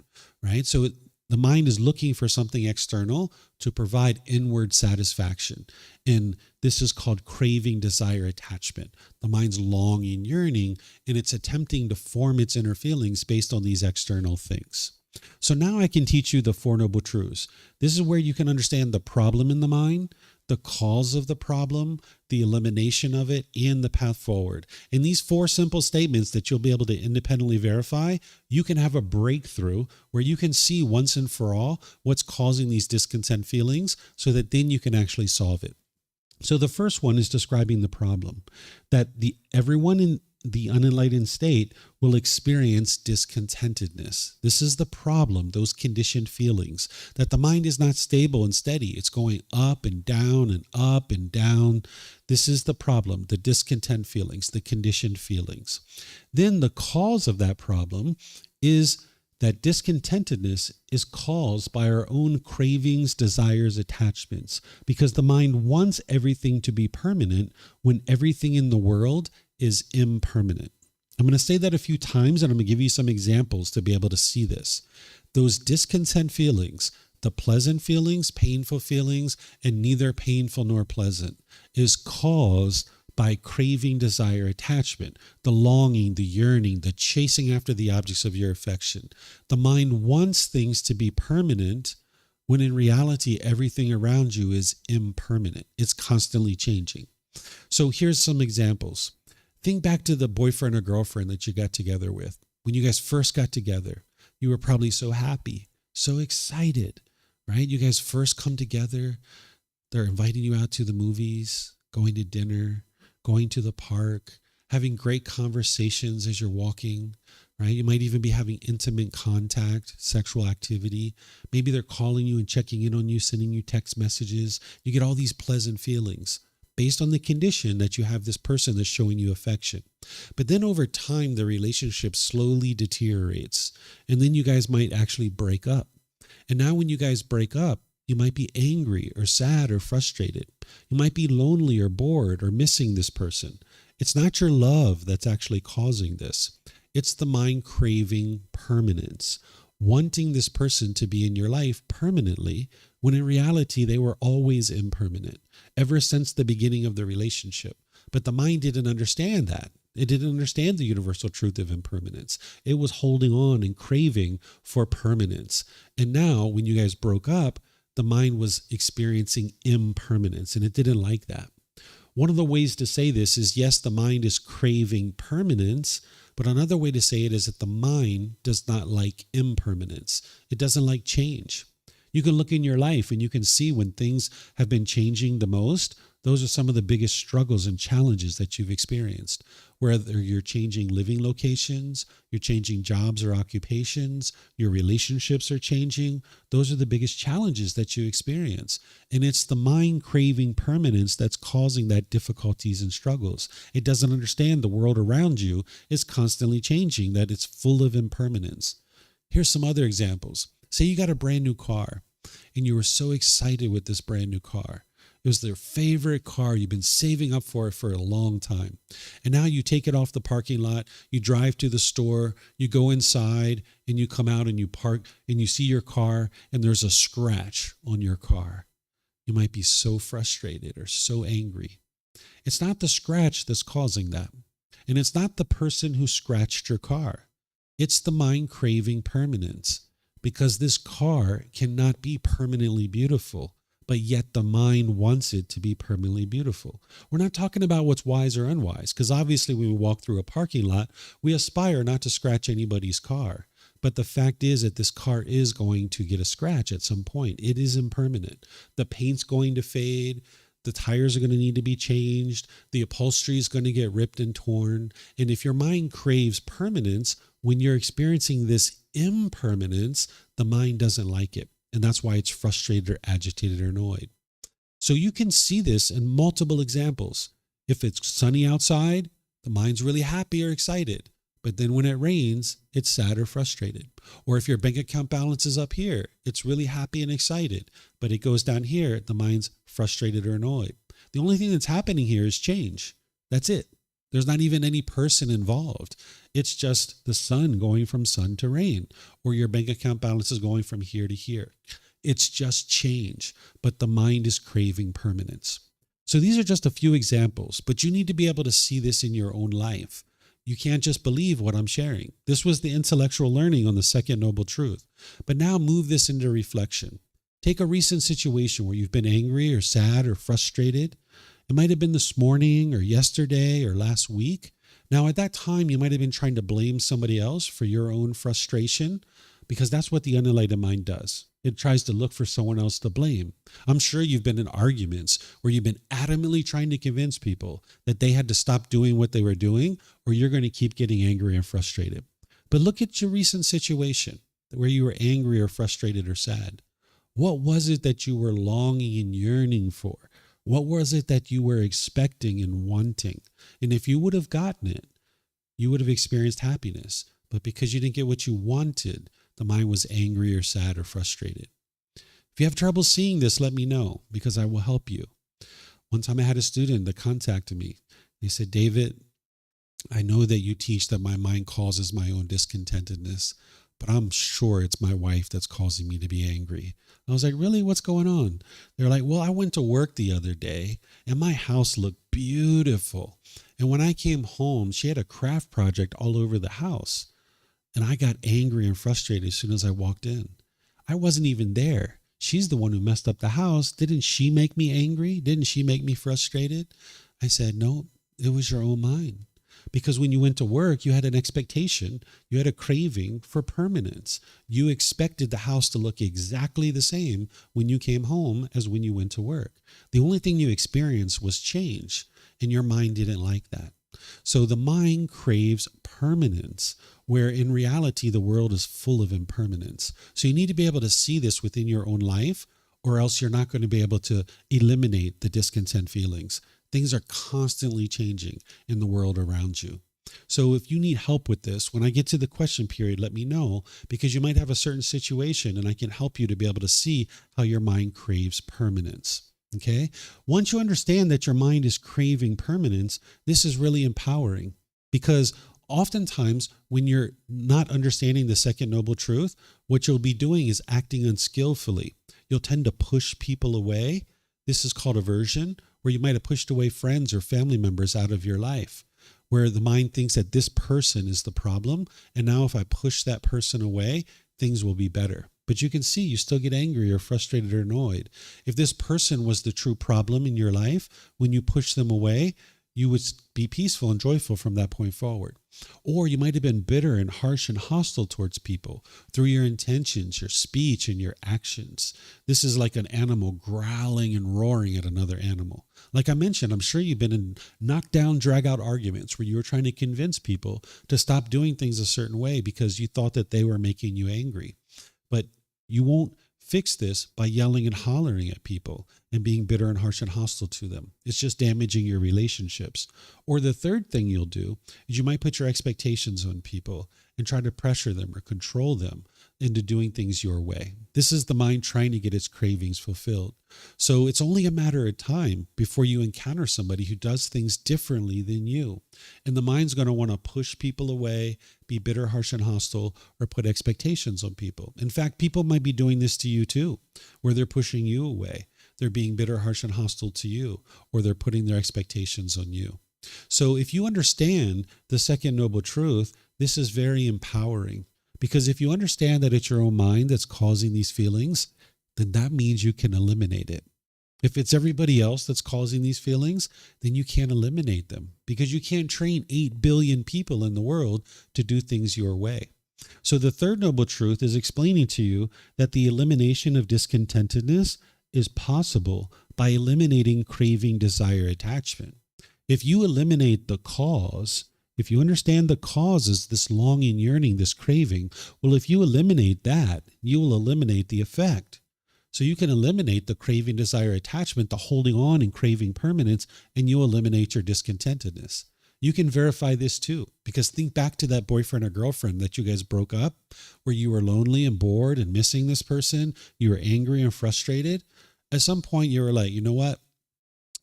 right? So the mind is looking for something external to provide inward satisfaction. And this is called craving, desire, attachment. The mind's longing, yearning, and it's attempting to form its inner feelings based on these external things. So now I can teach you the Four Noble Truths. This is where you can understand the problem in the mind, the cause of the problem, the elimination of it, and the path forward. In these 4 simple statements that you'll be able to independently verify, you can have a breakthrough where you can see once and for all what's causing these discontent feelings so that then you can actually solve it. So the first one is describing the problem, that everyone in the unenlightened state will experience discontentedness. This is the problem, those conditioned feelings, that the mind is not stable and steady. It's going up and down and up and down. This is the problem, the discontent feelings, the conditioned feelings. Then the cause of that problem is that discontentedness is caused by our own cravings, desires, attachments, because the mind wants everything to be permanent when everything in the world is impermanent. I'm going to say that a few times, and I'm going to give you some examples to be able to see this. Those discontent feelings, the pleasant feelings, painful feelings, and neither painful nor pleasant, is caused by craving, desire, attachment, the longing, the yearning, the chasing after the objects of your affection. The mind wants things to be permanent when in reality, everything around you is impermanent. It's constantly changing. So here's some examples. Think back to the boyfriend or girlfriend that you got together with. When you guys first got together, you were probably so happy, so excited, right? You guys first come together. They're inviting you out to the movies, going to dinner, going to the park, having great conversations as you're walking, right? You might even be having intimate contact, sexual activity. Maybe they're calling you and checking in on you, sending you text messages. You get all these pleasant feelings based on the condition that you have this person that's showing you affection. But then over time, the relationship slowly deteriorates. And then you guys might actually break up. And now when you guys break up, you might be angry or sad or frustrated. You might be lonely or bored or missing this person. It's not your love that's actually causing this. It's the mind craving permanence, wanting this person to be in your life permanently, when in reality, they were always impermanent, ever since the beginning of the relationship. But the mind didn't understand that. It didn't understand the universal truth of impermanence. It was holding on and craving for permanence. And now, when you guys broke up, the mind was experiencing impermanence, and it didn't like that. One of the ways to say this is, yes, the mind is craving permanence, but another way to say it is that the mind does not like impermanence. It doesn't like change. You can look in your life and you can see when things have been changing the most. Those are some of the biggest struggles and challenges that you've experienced. Whether you're changing living locations, you're changing jobs or occupations, your relationships are changing. Those are the biggest challenges that you experience. And it's the mind craving permanence that's causing that difficulties and struggles. It doesn't understand the world around you is constantly changing, that it's full of impermanence. Here's some other examples. Say you got a brand new car and you were so excited with this brand new car. It was their favorite car. You've been saving up for it for a long time. And now you take it off the parking lot, you drive to the store, you go inside, and you come out and you park, and you see your car, and there's a scratch on your car. You might be so frustrated or so angry. It's not the scratch that's causing that. And it's not the person who scratched your car. It's the mind craving permanence, because this car cannot be permanently beautiful, but yet the mind wants it to be permanently beautiful. We're not talking about what's wise or unwise, because obviously when we walk through a parking lot, we aspire not to scratch anybody's car. But the fact is that this car is going to get a scratch at some point. It is impermanent. The paint's going to fade. The tires are going to need to be changed. The upholstery is going to get ripped and torn. And if your mind craves permanence, when you're experiencing this impermanence, the mind doesn't like it. And that's why it's frustrated or agitated or annoyed. So you can see this in multiple examples. If it's sunny outside, the mind's really happy or excited. But then when it rains, it's sad or frustrated. Or if your bank account balance is up here, it's really happy and excited. But it goes down here, the mind's frustrated or annoyed. The only thing that's happening here is change. That's it. There's not even any person involved. It's just the sun going from sun to rain, or your bank account balance is going from here to here. It's just change, but the mind is craving permanence. So these are just a few examples, but you need to be able to see this in your own life. You can't just believe what I'm sharing. This was the intellectual learning on the second noble truth. But now move this into reflection. Take a recent situation where you've been angry or sad or frustrated. It might have been this morning or yesterday or last week. Now, at that time, you might have been trying to blame somebody else for your own frustration, because that's what the unenlightened mind does. It tries to look for someone else to blame. I'm sure you've been in arguments where you've been adamantly trying to convince people that they had to stop doing what they were doing, or you're going to keep getting angry and frustrated. But look at your recent situation where you were angry or frustrated or sad. What was it that you were longing and yearning for? What was it that you were expecting and wanting? And if you would have gotten it, you would have experienced happiness. But because you didn't get what you wanted, the mind was angry or sad or frustrated. If you have trouble seeing this, let me know, because I will help you. One time I had a student that contacted me. They said, David, I know that you teach that my mind causes my own discontentedness, but I'm sure it's my wife that's causing me to be angry. I was like, really? What's going on? They're like, well, I went to work the other day and my house looked beautiful. And when I came home, she had a craft project all over the house. And I got angry and frustrated as soon as I walked in. I wasn't even there. She's the one who messed up the house. Didn't she make me angry? Didn't she make me frustrated? I said, no, it was your own mind. Because when you went to work, you had an expectation, you had a craving for permanence. You expected the house to look exactly the same when you came home as when you went to work. The only thing you experienced was change, and your mind didn't like that. So the mind craves permanence, where in reality, the world is full of impermanence. So you need to be able to see this within your own life, or else you're not going to be able to eliminate the discontent feelings. Things are constantly changing in the world around you. So if you need help with this, when I get to the question period, let me know, because you might have a certain situation and I can help you to be able to see how your mind craves permanence. Okay. Once you understand that your mind is craving permanence, this is really empowering, because oftentimes when you're not understanding the second noble truth, what you'll be doing is acting unskillfully. You'll tend to push people away. This is called aversion, where you might have pushed away friends or family members out of your life, where the mind thinks that this person is the problem. And now if I push that person away, things will be better. But you can see you still get angry or frustrated or annoyed. If this person was the true problem in your life, when you push them away, you would be peaceful and joyful from that point forward. Or you might have been bitter and harsh and hostile towards people through your intentions, your speech, and your actions. This is like an animal growling and roaring at another animal. Like I mentioned, I'm sure you've been in knockdown, drag-out arguments where you were trying to convince people to stop doing things a certain way because you thought that they were making you angry. But you won't fix this by yelling and hollering at people and being bitter and harsh and hostile to them. It's just damaging your relationships. Or the third thing you'll do is you might put your expectations on people and try to pressure them or control them into doing things your way. This is the mind trying to get its cravings fulfilled. So it's only a matter of time before you encounter somebody who does things differently than you. And the mind's going to want to push people away, be bitter, harsh, and hostile, or put expectations on people. In fact, people might be doing this to you too, where they're pushing you away. They're being bitter, harsh, and hostile to you, or they're putting their expectations on you. So if you understand the second noble truth, this is very empowering. Because if you understand that it's your own mind that's causing these feelings, then that means you can eliminate it. If it's everybody else that's causing these feelings, then you can't eliminate them, because you can't train 8 billion people in the world to do things your way. So the third noble truth is explaining to you that the elimination of discontentedness is possible by eliminating craving, desire, attachment. If you eliminate the cause, if you understand the cause is this longing, yearning, this craving, well, if you eliminate that, you will eliminate the effect. So you can eliminate the craving, desire, attachment, the holding on and craving permanence, and you eliminate your discontentedness. You can verify this too, because think back to that boyfriend or girlfriend that you guys broke up, where you were lonely and bored and missing this person. You were angry and frustrated. At some point, you were like, you know what?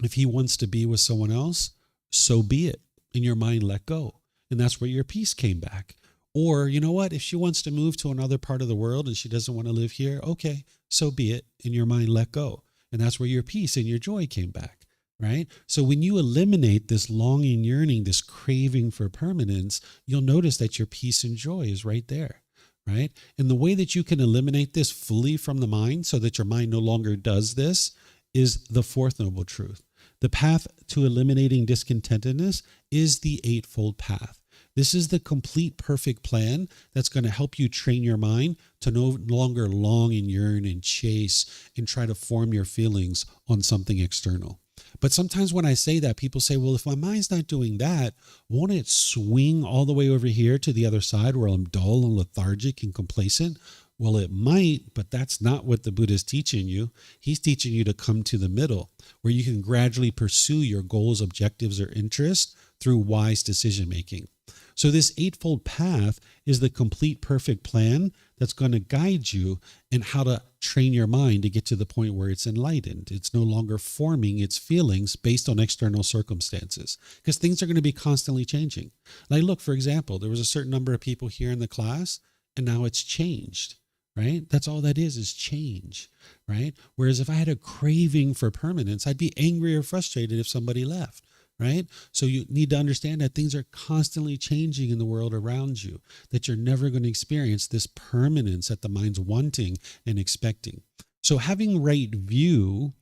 If he wants to be with someone else, so be it. And your mind let go. And that's where your peace came back. Or, you know what? If she wants to move to another part of the world and she doesn't want to live here, okay, so be it. And your mind let go. And that's where your peace and your joy came back, right? So when you eliminate this longing, yearning, this craving for permanence, you'll notice that your peace and joy is right there, right? And the way that you can eliminate this fully from the mind so that your mind no longer does this is the fourth noble truth. The path to eliminating discontentedness is the eightfold path. This is the complete perfect plan that's going to help you train your mind to no longer long and yearn and chase and try to form your feelings on something external. But sometimes when I say that, people say, well, if my mind's not doing that, won't it swing all the way over here to the other side where I'm dull and lethargic and complacent? Well, it might, but that's not what the Buddha is teaching you. He's teaching you to come to the middle, where you can gradually pursue your goals, objectives, or interests through wise decision making. So this eightfold path is the complete perfect plan that's going to guide you in how to train your mind to get to the point where it's enlightened. It's no longer forming its feelings based on external circumstances, because things are going to be constantly changing. Like, look, for example, there was a certain number of people here in the class, and now it's changed, right? That's all that is change, right? Whereas if I had a craving for permanence, I'd be angry or frustrated if somebody left. Right? So you need to understand that things are constantly changing in the world around you, that you're never going to experience this permanence that the mind's wanting and expecting. So having right view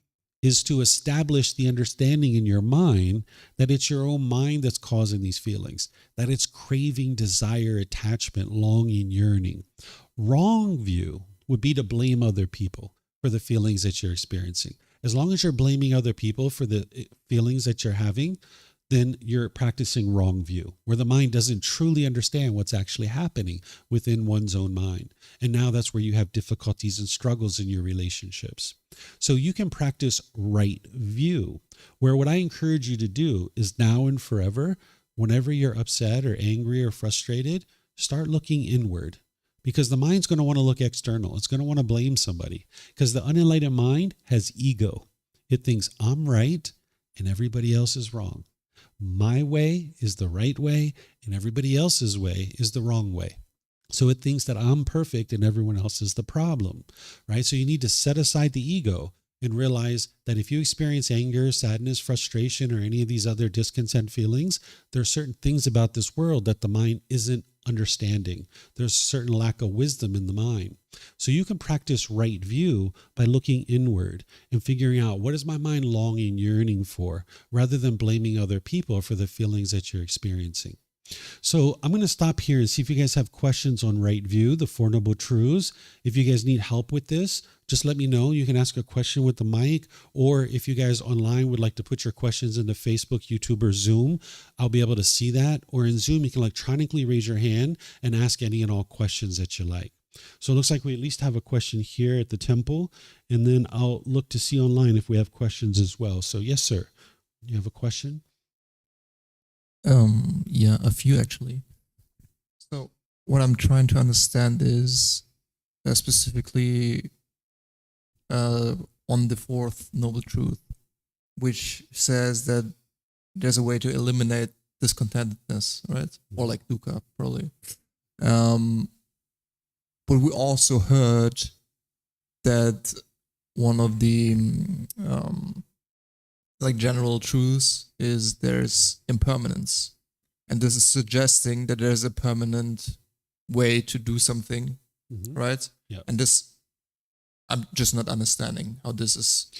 is to establish the understanding in your mind that it's your own mind that's causing these feelings, that it's craving, desire, attachment, longing, yearning. Wrong view would be to blame other people for the feelings that you're experiencing. As long as you're blaming other people for the feelings that you're having, then you're practicing wrong view, where the mind doesn't truly understand what's actually happening within one's own mind. And now that's where you have difficulties and struggles in your relationships. So you can practice right view, where what I encourage you to do is now and forever, whenever you're upset or angry or frustrated, start looking inward. Because the mind's going to want to look external. It's going to want to blame somebody. Because the unenlightened mind has ego. It thinks I'm right and everybody else is wrong. My way is the right way and everybody else's way is the wrong way. So it thinks that I'm perfect and everyone else is the problem, right? So you need to set aside the ego and realize that if you experience anger, sadness, frustration, or any of these other discontent feelings, there are certain things about this world that the mind isn't understanding. There's a certain lack of wisdom in the mind. So you can practice right view by looking inward and figuring out, what is my mind longing, yearning for, rather than blaming other people for the feelings that you're experiencing. So I'm going to stop here and see if you guys have questions on right view, the Four Noble Truths. If you guys need help with this, just let me know. You can ask a question with the mic, or if you guys online would like to put your questions into Facebook, YouTube, or Zoom, I'll be able to see that. Or in Zoom, you can electronically raise your hand and ask any and all questions that you like. So it looks like we at least have a question here at the temple, and then I'll look to see online if we have questions as well. So yes, sir. You have a question? Yeah, a few actually. So what I'm trying to understand is specifically on the fourth noble truth, which says that there's a way to eliminate discontentedness, right? Or like dukkha, probably. But we also heard that one of the like general truths is there's impermanence, and this is suggesting that there's a permanent way to do something, right? Yeah. And this, I'm just not understanding how this is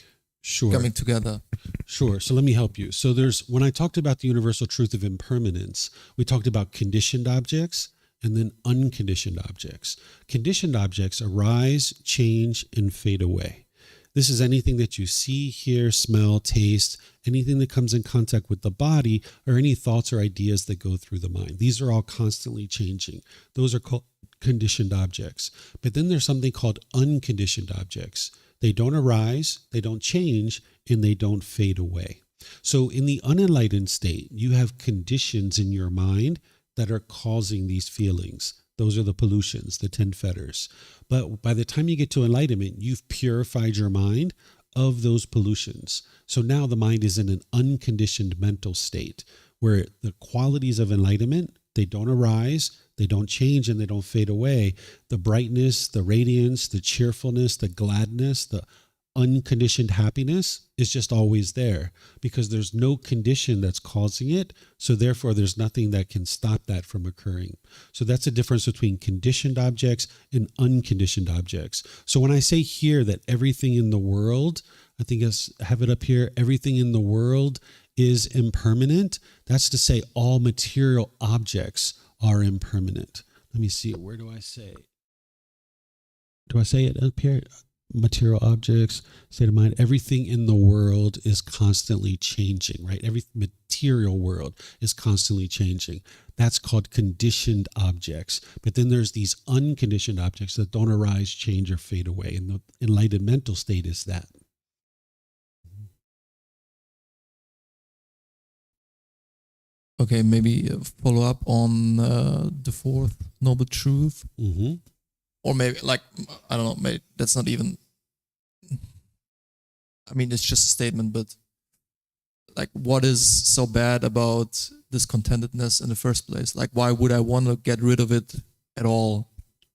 Sure. coming together. Sure. So let me help you. So when I talked about the universal truth of impermanence, we talked about conditioned objects and then unconditioned objects. Conditioned objects arise, change, and fade away. This is anything that you see, hear, smell, taste, anything that comes in contact with the body, or any thoughts or ideas that go through the mind. These are all constantly changing. Those are called conditioned objects. But then there's something called unconditioned objects. They don't arise, they don't change, and they don't fade away. So in the unenlightened state, you have conditions in your mind that are causing these feelings. Those are the pollutions, the 10 fetters. But by the time you get to enlightenment, you've purified your mind of those pollutions. So now the mind is in an unconditioned mental state where the qualities of enlightenment, they don't arise, they don't change, and they don't fade away. The brightness, the radiance, the cheerfulness, the gladness, the unconditioned happiness is just always there because there's no condition that's causing it. So therefore, there's nothing that can stop that from occurring. So that's the difference between conditioned objects and unconditioned objects. So when I say here that everything in the world, I think I have it up here, everything in the world is impermanent, that's to say all material objects are impermanent. Let me see, where do I say? Do I say it up here? Material objects, state of mind, everything in the world is constantly changing, right? Every material world is constantly changing. That's called conditioned objects. But then there's these unconditioned objects that don't arise, change, or fade away. And the enlightened mental state is that. Okay, maybe a follow up on the fourth noble truth, or maybe like I don't know. Maybe that's not even. I mean, it's just a statement, but like, what is so bad about discontentedness in the first place? Like, why would I want to get rid of it at all?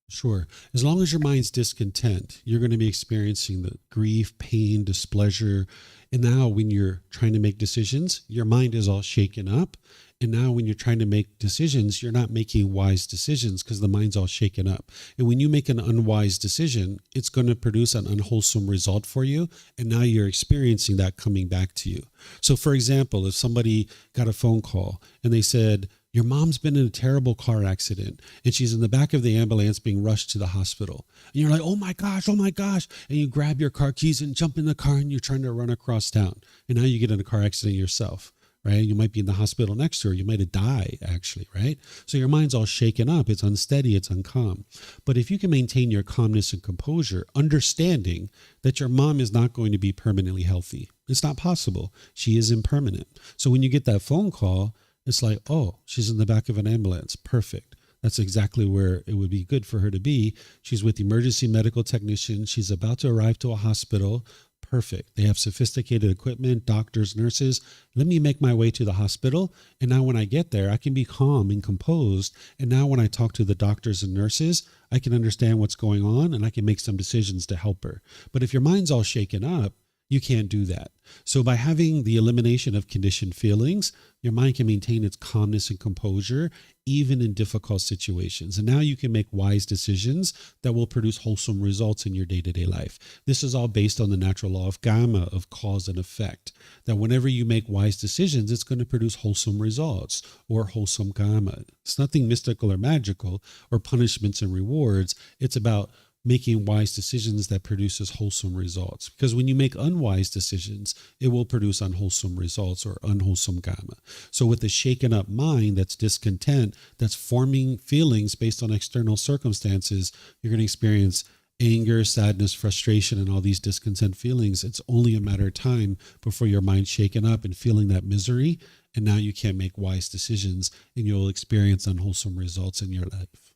Sure. As long as your mind's discontent, you're going to be experiencing the grief, pain, displeasure. And now when you're trying to make decisions, your mind is all shaken up. And now when you're trying to make decisions, you're not making wise decisions because the mind's all shaken up. And when you make an unwise decision, it's going to produce an unwholesome result for you. And now you're experiencing that coming back to you. So for example, if somebody got a phone call and they said, your mom's been in a terrible car accident and she's in the back of the ambulance being rushed to the hospital. And you're like, oh my gosh. And you grab your car keys and jump in the car and you're trying to run across town. And now you get in a car accident yourself, right? You might be in the hospital next to her. You might have died actually, right? So your mind's all shaken up. It's unsteady. It's uncalm. But if you can maintain your calmness and composure, understanding that your mom is not going to be permanently healthy. It's not possible. She is impermanent. So when you get that phone call, it's like, oh, she's in the back of an ambulance. Perfect. That's exactly where it would be good for her to be. She's with emergency medical technicians. She's about to arrive to a hospital. Perfect. They have sophisticated equipment, doctors, nurses. Let me make my way to the hospital. And now when I get there, I can be calm and composed. And now when I talk to the doctors and nurses, I can understand what's going on and I can make some decisions to help her. But if your mind's all shaken up, you can't do that. So by having the elimination of conditioned feelings, your mind can maintain its calmness and composure, even in difficult situations. And now you can make wise decisions that will produce wholesome results in your day-to-day life. This is all based on the natural law of karma, of cause and effect, that whenever you make wise decisions, it's going to produce wholesome results or wholesome karma. It's nothing mystical or magical or punishments and rewards. It's about making wise decisions that produces wholesome results. Because when you make unwise decisions, it will produce unwholesome results or unwholesome karma. So with a shaken up mind that's discontent, that's forming feelings based on external circumstances, you're going to experience anger, sadness, frustration, and all these discontent feelings. It's only a matter of time before your mind's shaken up and feeling that misery. And now you can't make wise decisions and you'll experience unwholesome results in your life.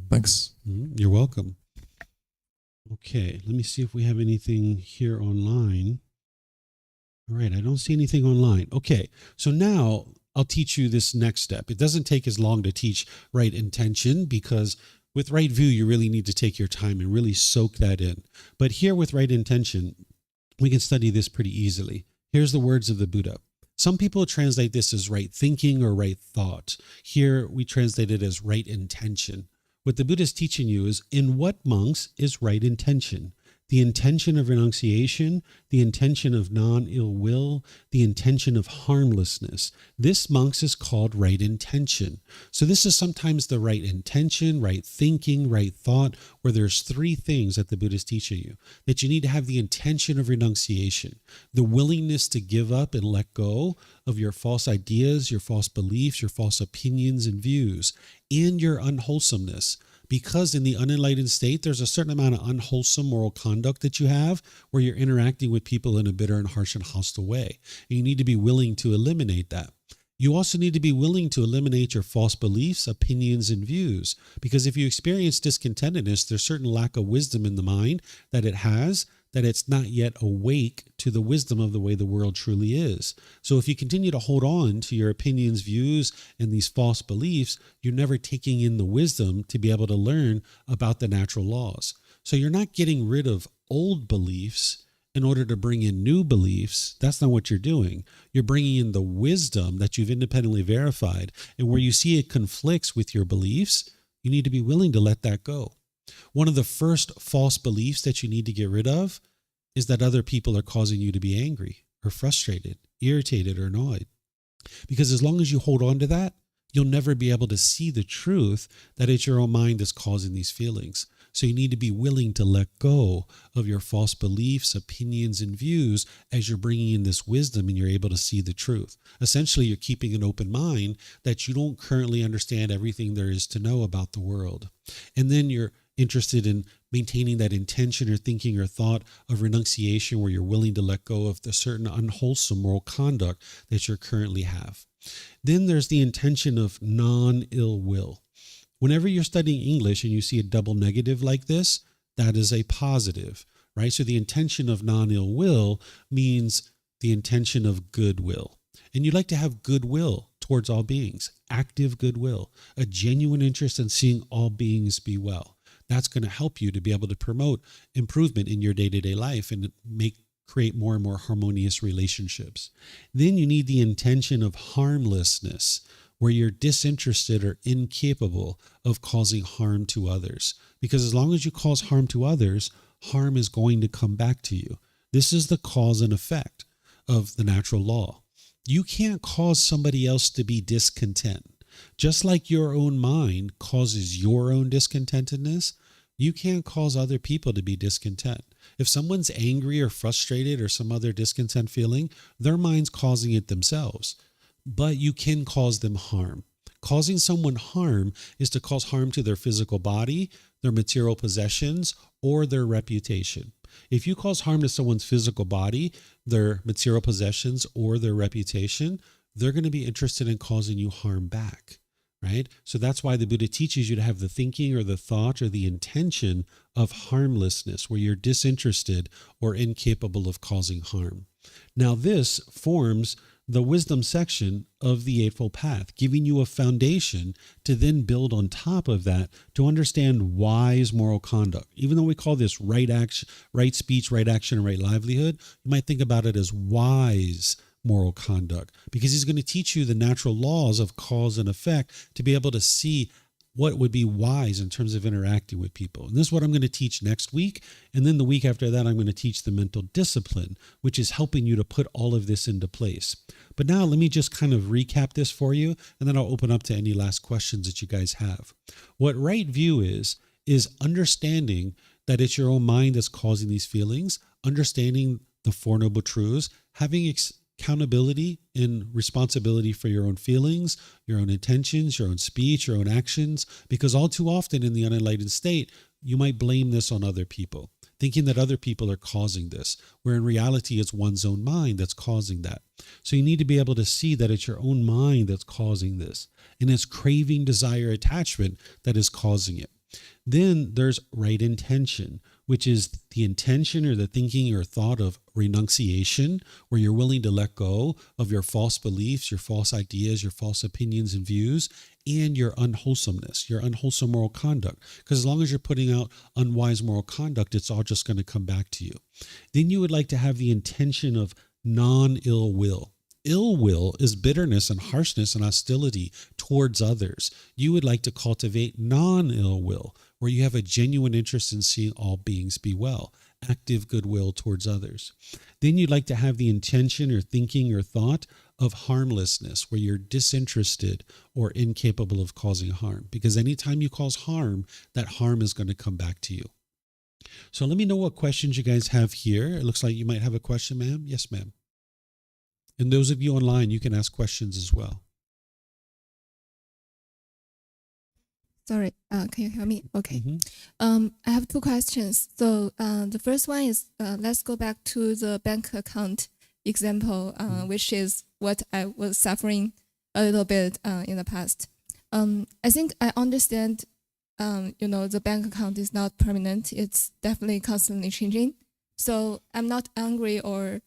Thanks. You're welcome. Okay, let me see if we have anything here online. All right, I don't see anything online. Okay, so now I'll teach you this next step. It doesn't take as long to teach right intention because with right view, you really need to take your time and really soak that in. But here with right intention, we can study this pretty easily. Here's the words of the Buddha. Some people translate this as right thinking or right thought. Here we translate it as right intention. What the Buddha is teaching you is in what, monks, is right intention? The intention of renunciation, the intention of non-ill will, the intention of harmlessness. This, monks, is called right intention. So this is sometimes the right intention, right thinking, right thought, where there's three things that the Buddha is teaching you. That you need to have the intention of renunciation, the willingness to give up and let go of your false ideas, your false beliefs, your false opinions and views, and your unwholesomeness. Because in the unenlightened state, there's a certain amount of unwholesome moral conduct that you have where you're interacting with people in a bitter and harsh and hostile way. And you need to be willing to eliminate that. You also need to be willing to eliminate your false beliefs, opinions, and views. Because if you experience discontentedness, there's certain lack of wisdom in the mind that it has, that it's not yet awake to the wisdom of the way the world truly is. So if you continue to hold on to your opinions, views, and these false beliefs, you're never taking in the wisdom to be able to learn about the natural laws. So you're not getting rid of old beliefs in order to bring in new beliefs. That's not what you're doing. You're bringing in the wisdom that you've independently verified. And where you see it conflicts with your beliefs, you need to be willing to let that go. One of the first false beliefs that you need to get rid of is that other people are causing you to be angry or frustrated, irritated, or annoyed. Because as long as you hold on to that, you'll never be able to see the truth that it's your own mind that's causing these feelings. So you need to be willing to let go of your false beliefs, opinions, and views as you're bringing in this wisdom and you're able to see the truth. Essentially, you're keeping an open mind that you don't currently understand everything there is to know about the world. And then you're interested in maintaining that intention or thinking or thought of renunciation where you're willing to let go of the certain unwholesome moral conduct that you currently have. Then there's the intention of non-ill will. Whenever you're studying English and you see a double negative like this, that is a positive, right? So the intention of non-ill will means the intention of goodwill. And you'd like to have goodwill towards all beings, active goodwill, a genuine interest in seeing all beings be well. That's going to help you to be able to promote improvement in your day-to-day life and create more and more harmonious relationships. Then you need the intention of harmlessness, where you're disinterested or incapable of causing harm to others. Because as long as you cause harm to others, harm is going to come back to you. This is the cause and effect of the natural law. You can't cause somebody else to be discontent. Just like your own mind causes your own discontentedness, you can't cause other people to be discontent. If someone's angry or frustrated or some other discontent feeling, their mind's causing it themselves. But you can cause them harm. Causing someone harm is to cause harm to their physical body, their material possessions, or their reputation. If you cause harm to someone's physical body, their material possessions, or their reputation, they're going to be interested in causing you harm back, right? So that's why the Buddha teaches you to have the thinking or the thought or the intention of harmlessness, where you're disinterested or incapable of causing harm. Now this forms the wisdom section of the Eightfold Path, giving you a foundation to then build on top of that to understand wise moral conduct. Even though we call this right action, right speech, right action, and right livelihood, you might think about it as wise moral conduct, because he's going to teach you the natural laws of cause and effect to be able to see what would be wise in terms of interacting with people. And this is what I'm going to teach next week. And then the week after that, I'm going to teach the mental discipline, which is helping you to put all of this into place. But now let me just kind of recap this for you, and then I'll open up to any last questions that you guys have. What right view is understanding that it's your own mind that's causing these feelings, understanding the Four Noble Truths, having accountability and responsibility for your own feelings, your own intentions, your own speech, your own actions, because all too often in the unenlightened state, you might blame this on other people, thinking that other people are causing this, where in reality it's one's own mind that's causing that. So you need to be able to see that it's your own mind that's causing this, and it's craving, desire, attachment that is causing it. Then there's right intention, which is the intention or the thinking or thought of renunciation, where you're willing to let go of your false beliefs, your false ideas, your false opinions and views, and your unwholesomeness, your unwholesome moral conduct. Because as long as you're putting out unwise moral conduct, it's all just going to come back to you. Then you would like to have the intention of non-ill will. Ill will is bitterness and harshness and hostility towards others. You would like to cultivate non-ill will, where you have a genuine interest in seeing all beings be well, active goodwill towards others. Then you'd like to have the intention or thinking or thought of harmlessness, where you're disinterested or incapable of causing harm. Because anytime you cause harm, that harm is going to come back to you. So let me know what questions you guys have here. It looks like you might have a question, ma'am. Yes, ma'am. And those of you online, you can ask questions as well. Sorry, can you hear me? Okay. Mm-hmm. I have two questions. So the first one is, let's go back to the bank account example, which is what I was suffering a little bit in the past. I think I understand, the bank account is not permanent. It's definitely constantly changing. So I'm not angry or,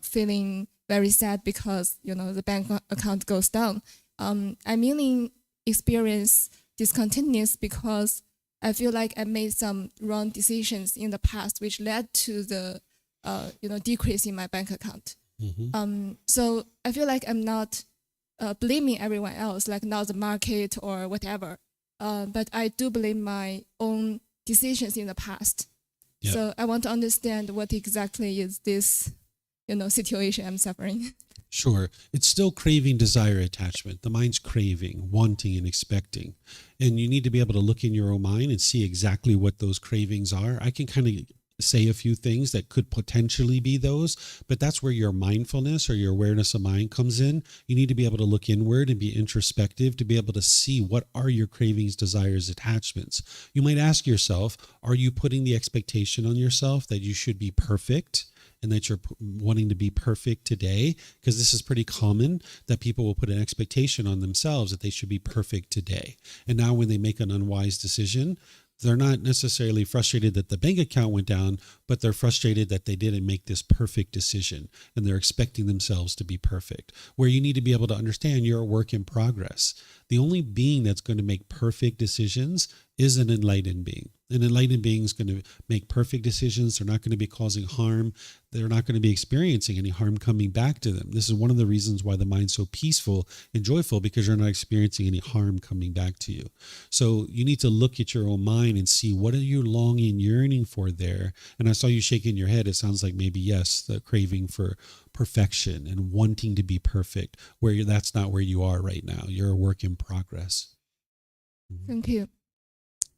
feeling very sad because, the bank account goes down. I merely experience discontentedness because I feel like I made some wrong decisions in the past, which led to the, decrease in my bank account. Mm-hmm. So I feel like I'm not blaming everyone else, like not the market or whatever. But I do blame my own decisions in the past. Yep. So I want to understand what exactly is this, situation I'm suffering. Sure. It's still craving, desire, attachment. The mind's craving, wanting, and expecting. And you need to be able to look in your own mind and see exactly what those cravings are. I can kind of say a few things that could potentially be those, but that's where your mindfulness or your awareness of mind comes in. You need to be able to look inward and be introspective to be able to see what are your cravings, desires, attachments. You might ask yourself, are you putting the expectation on yourself that you should be perfect and that you're wanting to be perfect today? Because this is pretty common that people will put an expectation on themselves that they should be perfect today. And now when they make an unwise decision, they're not necessarily frustrated that the bank account went down, but they're frustrated that they didn't make this perfect decision and they're expecting themselves to be perfect. Where you need to be able to understand you're a work in progress. The only being that's going to make perfect decisions is an enlightened being. An enlightened being is going to make perfect decisions. They're not going to be causing harm. They're not going to be experiencing any harm coming back to them. This is one of the reasons why the mind's so peaceful and joyful, because you're not experiencing any harm coming back to you. So you need to look at your own mind and see, what are you longing, yearning for there? And I saw you shaking your head. It sounds like maybe, yes, the craving for perfection and wanting to be perfect, where that's not where you are right now. You're a work in progress. Thank you.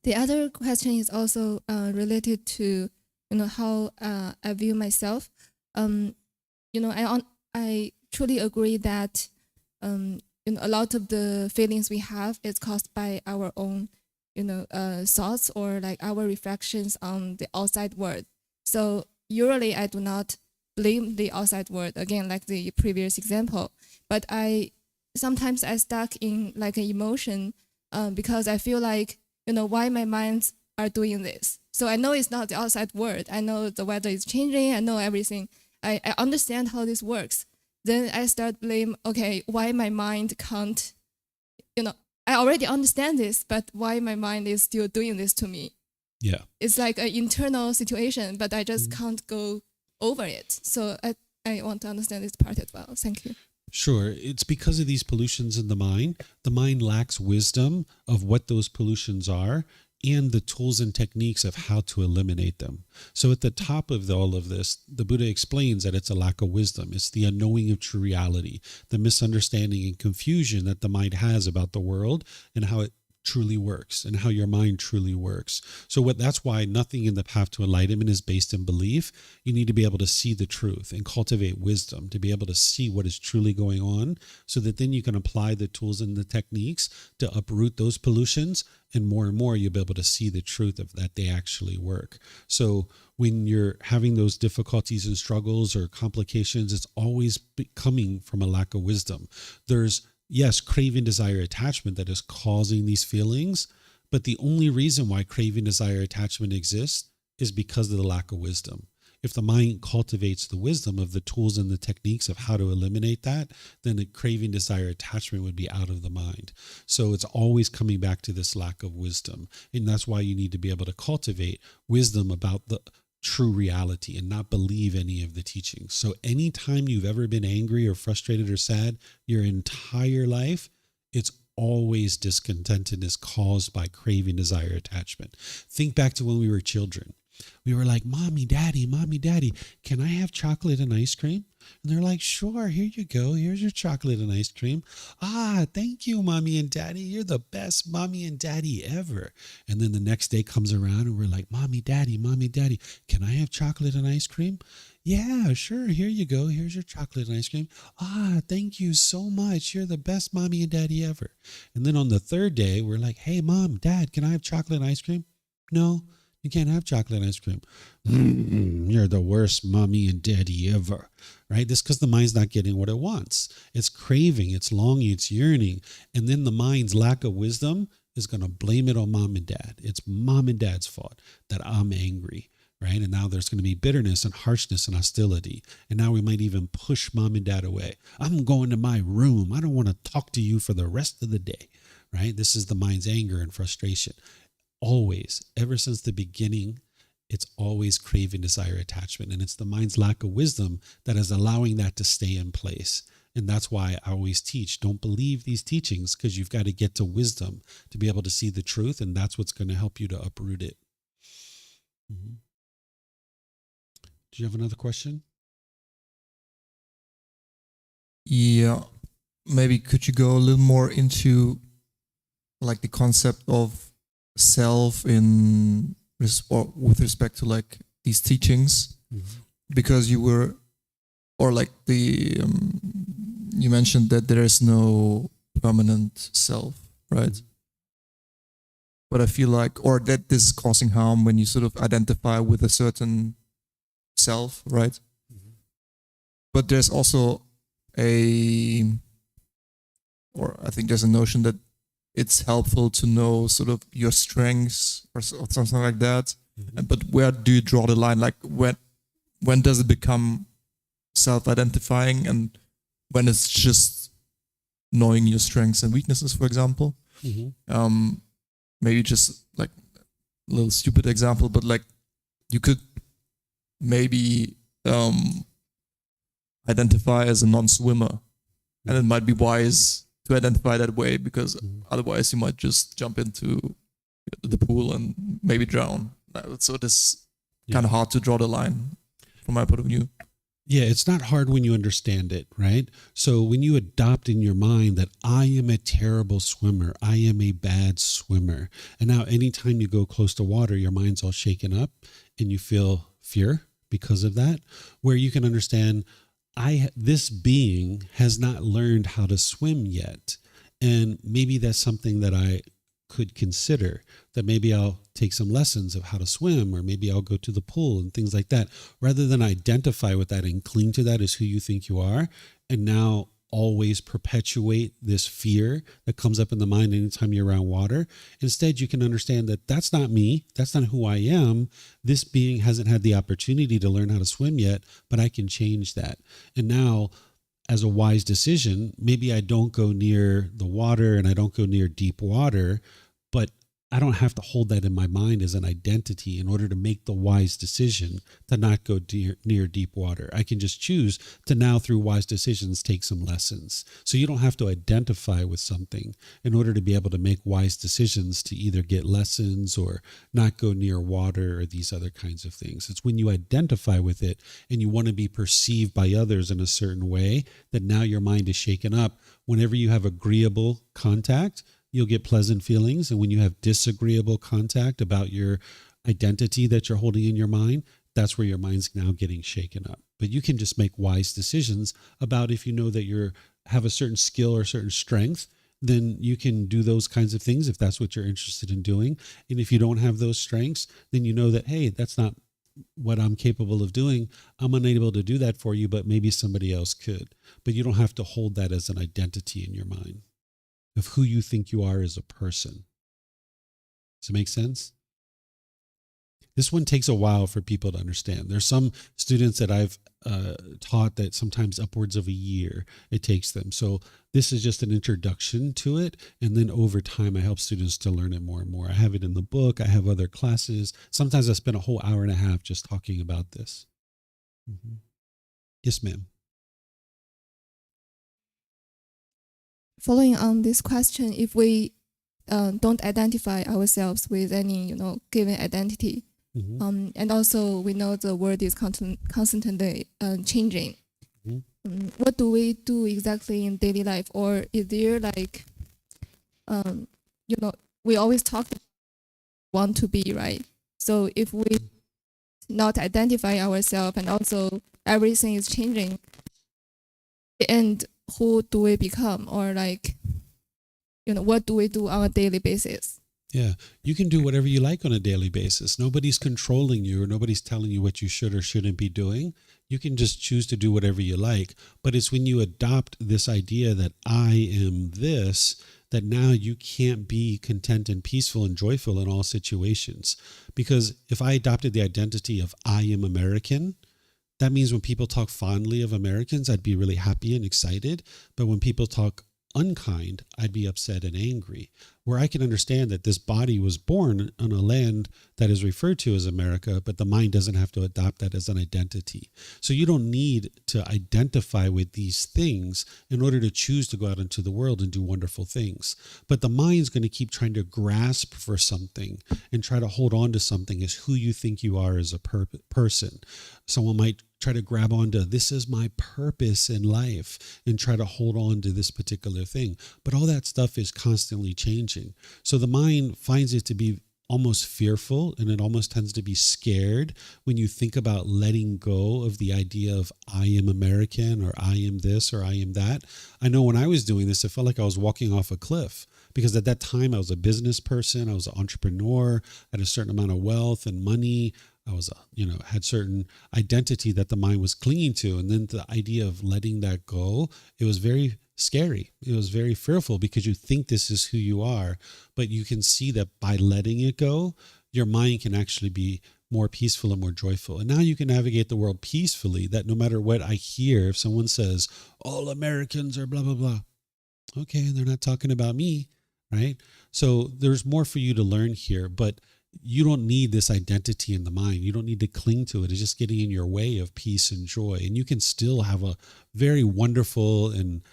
The other question is also related to, how I view myself. I truly agree that a lot of the feelings we have is caused by our own thoughts or like our reflections on the outside world. So usually I do not blame the outside world, again, like the previous example, but sometimes I stuck in like an emotion because I feel like, why my minds are doing this. So I know it's not the outside world. I know the weather is changing. I know everything. I understand how this works. Then I start blame, okay, why my mind can't, I already understand this, but why my mind is still doing this to me? Yeah. It's like an internal situation, but I just can't go over it. So I want to understand this part as well. Thank you. Sure. It's because of these pollutions in the mind. The mind lacks wisdom of what those pollutions are and the tools and techniques of how to eliminate them. So at the top of all of this, the Buddha explains that it's a lack of wisdom. It's the unknowing of true reality, the misunderstanding and confusion that the mind has about the world and how it truly works and how your mind truly works. So that's why nothing in the path to enlightenment is based in belief. You need to be able to see the truth and cultivate wisdom to be able to see what is truly going on, so that then you can apply the tools and the techniques to uproot those pollutions, and more you'll be able to see the truth of that they actually work. So when you're having those difficulties and struggles or complications, it's always coming from a lack of wisdom. There's yes, craving, desire, attachment that is causing these feelings. But the only reason why craving, desire, attachment exists is because of the lack of wisdom. If the mind cultivates the wisdom of the tools and the techniques of how to eliminate that, then the craving, desire, attachment would be out of the mind. So it's always coming back to this lack of wisdom. And that's why you need to be able to cultivate wisdom about the true reality and not believe any of the teachings. So anytime you've ever been angry or frustrated or sad your entire life, it's always discontentedness caused by craving, desire, attachment. Think back to when we were children. We were like, Mommy, Daddy, can I have chocolate and ice cream? And they're like, sure, here you go. Here's your chocolate and ice cream. Ah, thank you, Mommy and Daddy. You're the best Mommy and Daddy ever. And then the next day comes around and we're like, Mommy, Daddy, can I have chocolate and ice cream? Yeah, sure. Here you go. Here's your chocolate and ice cream. Ah, thank you so much. You're the best Mommy and Daddy ever. And then on the third day, we're like, hey, Mom, Dad, can I have chocolate and ice cream? No. You can't have chocolate and ice cream. You're the worst Mommy and Daddy ever, right? This because the mind's not getting what it wants. It's craving, it's longing, it's yearning. And then the mind's lack of wisdom is going to blame it on Mom and Dad. It's Mom and Dad's fault that I'm angry, right? And now there's going to be bitterness and harshness and hostility. And now we might even push Mom and Dad away. I'm going to my room. I don't want to talk to you for the rest of the day, right? This is the mind's anger and frustration. Always, ever since the beginning, it's always craving, desire, attachment. And it's the mind's lack of wisdom that is allowing that to stay in place. And that's why I always teach, don't believe these teachings, because you've got to get to wisdom to be able to see the truth. And that's what's going to help you to uproot it. Mm-hmm. Do you have another question? Yeah. Maybe could you go a little more into like the concept of self with respect to like these teachings because you were, or like you mentioned that there is no permanent self, right? But I feel like, or that this is causing harm when you sort of identify with a certain self, right? But there's also or I think there's a notion that it's helpful to know sort of your strengths or something like that. But where do you draw the line? Like when does it become self-identifying, and when it's just knowing your strengths and weaknesses, for example? Maybe just like a little stupid example, but like you could maybe identify as a non-swimmer, and it might be wise to identify that way because otherwise you might just jump into the pool and maybe drown. So it is kind of hard to draw the line from my point of view. Yeah, it's not hard when you understand it, right? So when you adopt in your mind that I am a terrible swimmer, I am a bad swimmer, and now anytime you go close to water, your mind's all shaken up and you feel fear because of that, where you can understand this being has not learned how to swim yet. And maybe that's something that I could consider, that maybe I'll take some lessons of how to swim, or maybe I'll go to the pool and things like that, rather than identify with that and cling to that as who you think you are. And now always perpetuate this fear that comes up in the mind anytime you're around water. Instead, you can understand that that's not me. That's not who I am. This being hasn't had the opportunity to learn how to swim yet, but I can change that. And now, as a wise decision, maybe I don't go near the water and I don't go near deep water, but I don't have to hold that in my mind as an identity in order to make the wise decision to not go near deep water. I can just choose to now, through wise decisions, take some lessons. So you don't have to identify with something in order to be able to make wise decisions to either get lessons or not go near water or these other kinds of things. It's when you identify with it and you want to be perceived by others in a certain way that now your mind is shaken up. Whenever you have agreeable contact, you'll get pleasant feelings. And when you have disagreeable contact about your identity that you're holding in your mind, that's where your mind's now getting shaken up. But you can just make wise decisions about, if you know that you have a certain skill or certain strength, then you can do those kinds of things if that's what you're interested in doing. And if you don't have those strengths, then you know that, hey, that's not what I'm capable of doing. I'm unable to do that for you, but maybe somebody else could. But you don't have to hold that as an identity in your mind of who you think you are as a person. Does it make sense? This one takes a while for people to understand. There's some students that I've taught that sometimes upwards of a year it takes them. So this is just an introduction to it. And then over time, I help students to learn it more and more. I have it in the book. I have other classes. Sometimes I spend a whole hour and a half just talking about this. Yes, ma'am. Following on this question, if we don't identify ourselves with any, given identity, and also we know the world is constantly changing, what do we do exactly in daily life? Or is there like, we always talk about want to be, right? So if we not identify ourselves and also everything is changing, and who do we become, or like, what do we do on a daily basis? Yeah, you can do whatever you like on a daily basis. Nobody's controlling you, or nobody's telling you what you should or shouldn't be doing. You can just choose to do whatever you like. But it's when you adopt this idea that I am this, that now you can't be content and peaceful and joyful in all situations. Because if I adopted the identity of I am American, that means when people talk fondly of Americans, I'd be really happy and excited. But when people talk unkind, I'd be upset and angry. Where I can understand that this body was born on a land that is referred to as America, but the mind doesn't have to adopt that as an identity. So you don't need to identify with these things in order to choose to go out into the world and do wonderful things. But the mind's going to keep trying to grasp for something and try to hold on to something as who you think you are as a person. Someone might try to grab onto, this is my purpose in life, and try to hold on to this particular thing. But all that stuff is constantly changing. So the mind finds it to be almost fearful, and it almost tends to be scared when you think about letting go of the idea of I am American, or I am this, or I am that. I know when I was doing this, it felt like I was walking off a cliff, because at that time I was a business person, I was an entrepreneur, I had a certain amount of wealth and money. I was, had certain identity that the mind was clinging to. And then the idea of letting that go, it was very scary. It was very fearful, because you think this is who you are, but you can see that by letting it go, your mind can actually be more peaceful and more joyful. And now you can navigate the world peacefully, that no matter what I hear, if someone says, all Americans are blah, blah, blah. Okay, they're not talking about me, right? So there's more for you to learn here, but you don't need this identity in the mind. You don't need to cling to it. It's just getting in your way of peace and joy. And you can still have a very wonderful and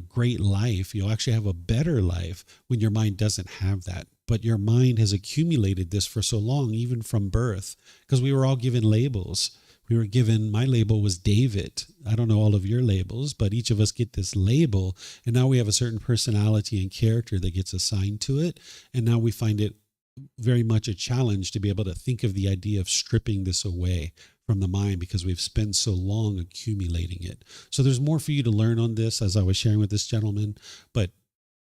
great life. You'll actually have a better life when your mind doesn't have that. But your mind has accumulated this for so long, even from birth, because we were all given labels. We were given, my label was David. I don't know all of your labels, but each of us get this label. And now we have a certain personality and character that gets assigned to it. And now we find it very much a challenge to be able to think of the idea of stripping this away from the mind, because we've spent so long accumulating it. So there's more for you to learn on this, as I was sharing with this gentleman, but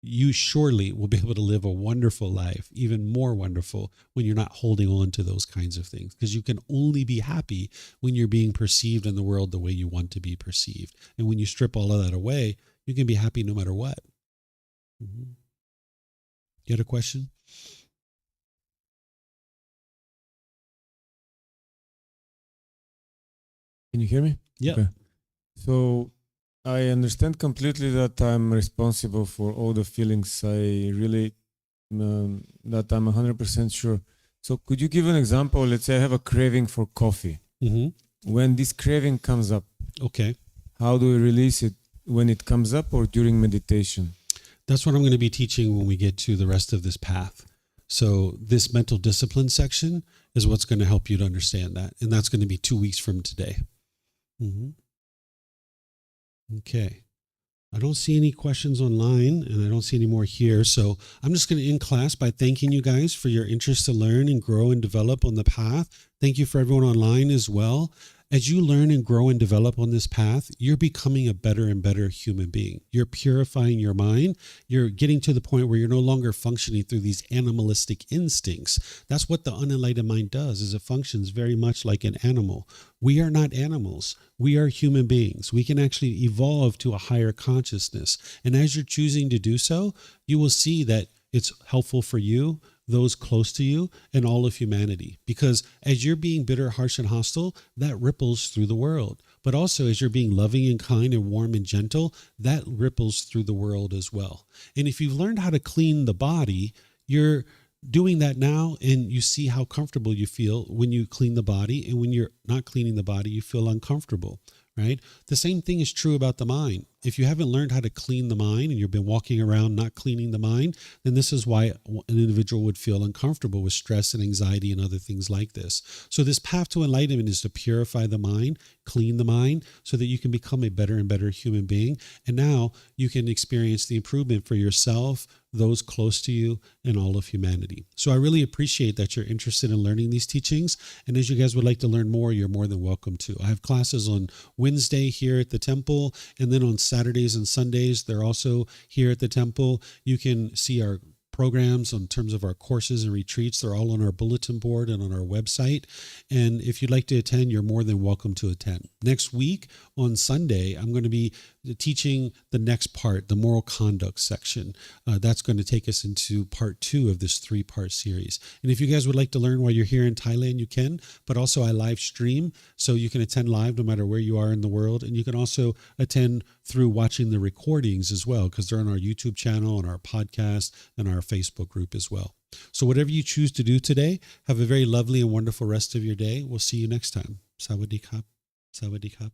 you surely will be able to live a wonderful life, even more wonderful, when you're not holding on to those kinds of things, because you can only be happy when you're being perceived in the world the way you want to be perceived. And when you strip all of that away, you can be happy no matter what. Mm-hmm. You had a question? Can you hear me? Yeah. Okay. So I understand completely that I'm responsible for all the feelings. I really, that I'm 100% sure. So could you give an example? Let's say I have a craving for coffee. Mm-hmm. When this craving comes up, Okay. how do we release it? When it comes up or during meditation? That's what I'm going to be teaching when we get to the rest of this path. So this mental discipline section is what's going to help you to understand that. And that's going to be 2 weeks from today. Mm-hmm. Okay. I don't see any questions online, and I don't see any more here. So I'm just going to end class by thanking you guys for your interest to learn and grow and develop on the path. Thank you for everyone online as well. As you learn and grow and develop on this path, you're becoming a better and better human being. You're purifying your mind. You're getting to the point where you're no longer functioning through these animalistic instincts. That's what the unenlightened mind does, is it functions very much like an animal. We are not animals. We are human beings. We can actually evolve to a higher consciousness. And as you're choosing to do so, you will see that it's helpful for you, those close to you, and all of humanity. Because as you're being bitter, harsh, and hostile, that ripples through the world. But also as you're being loving and kind and warm and gentle, that ripples through the world as well. And if you've learned how to clean the body, you're doing that now, and you see how comfortable you feel when you clean the body. And when you're not cleaning the body, you feel uncomfortable, right? The same thing is true about the mind. If you haven't learned how to clean the mind, and you've been walking around not cleaning the mind, then this is why an individual would feel uncomfortable with stress and anxiety and other things like this. So this path to enlightenment is to purify the mind, clean the mind, so that you can become a better and better human being. And now you can experience the improvement for yourself, those close to you, and all of humanity. So I really appreciate that you're interested in learning these teachings. And as you guys would like to learn more, you're more than welcome to. I have classes on Wednesday here at the temple, and then on Saturdays and Sundays, they're also here at the temple. You can see our programs in terms of our courses and retreats. They're all on our bulletin board and on our website. And if you'd like to attend, you're more than welcome to attend. Next week on Sunday, I'm going to be teaching the next part, the moral conduct section. That's going to take us into part 2 of this 3-part series. And if you guys would like to learn while you're here in Thailand, you can, but also I live stream, so you can attend live no matter where you are in the world. And you can also attend through watching the recordings as well, because they're on our YouTube channel, and our podcast, and our Facebook group as well. So whatever you choose to do today, have a very lovely and wonderful rest of your day. We'll see you next time. Sawadee krap. Sawadee krap.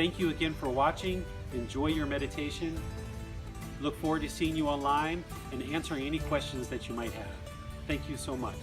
Thank you again for watching. Enjoy your meditation. Look forward to seeing you online and answering any questions that you might have. Thank you so much.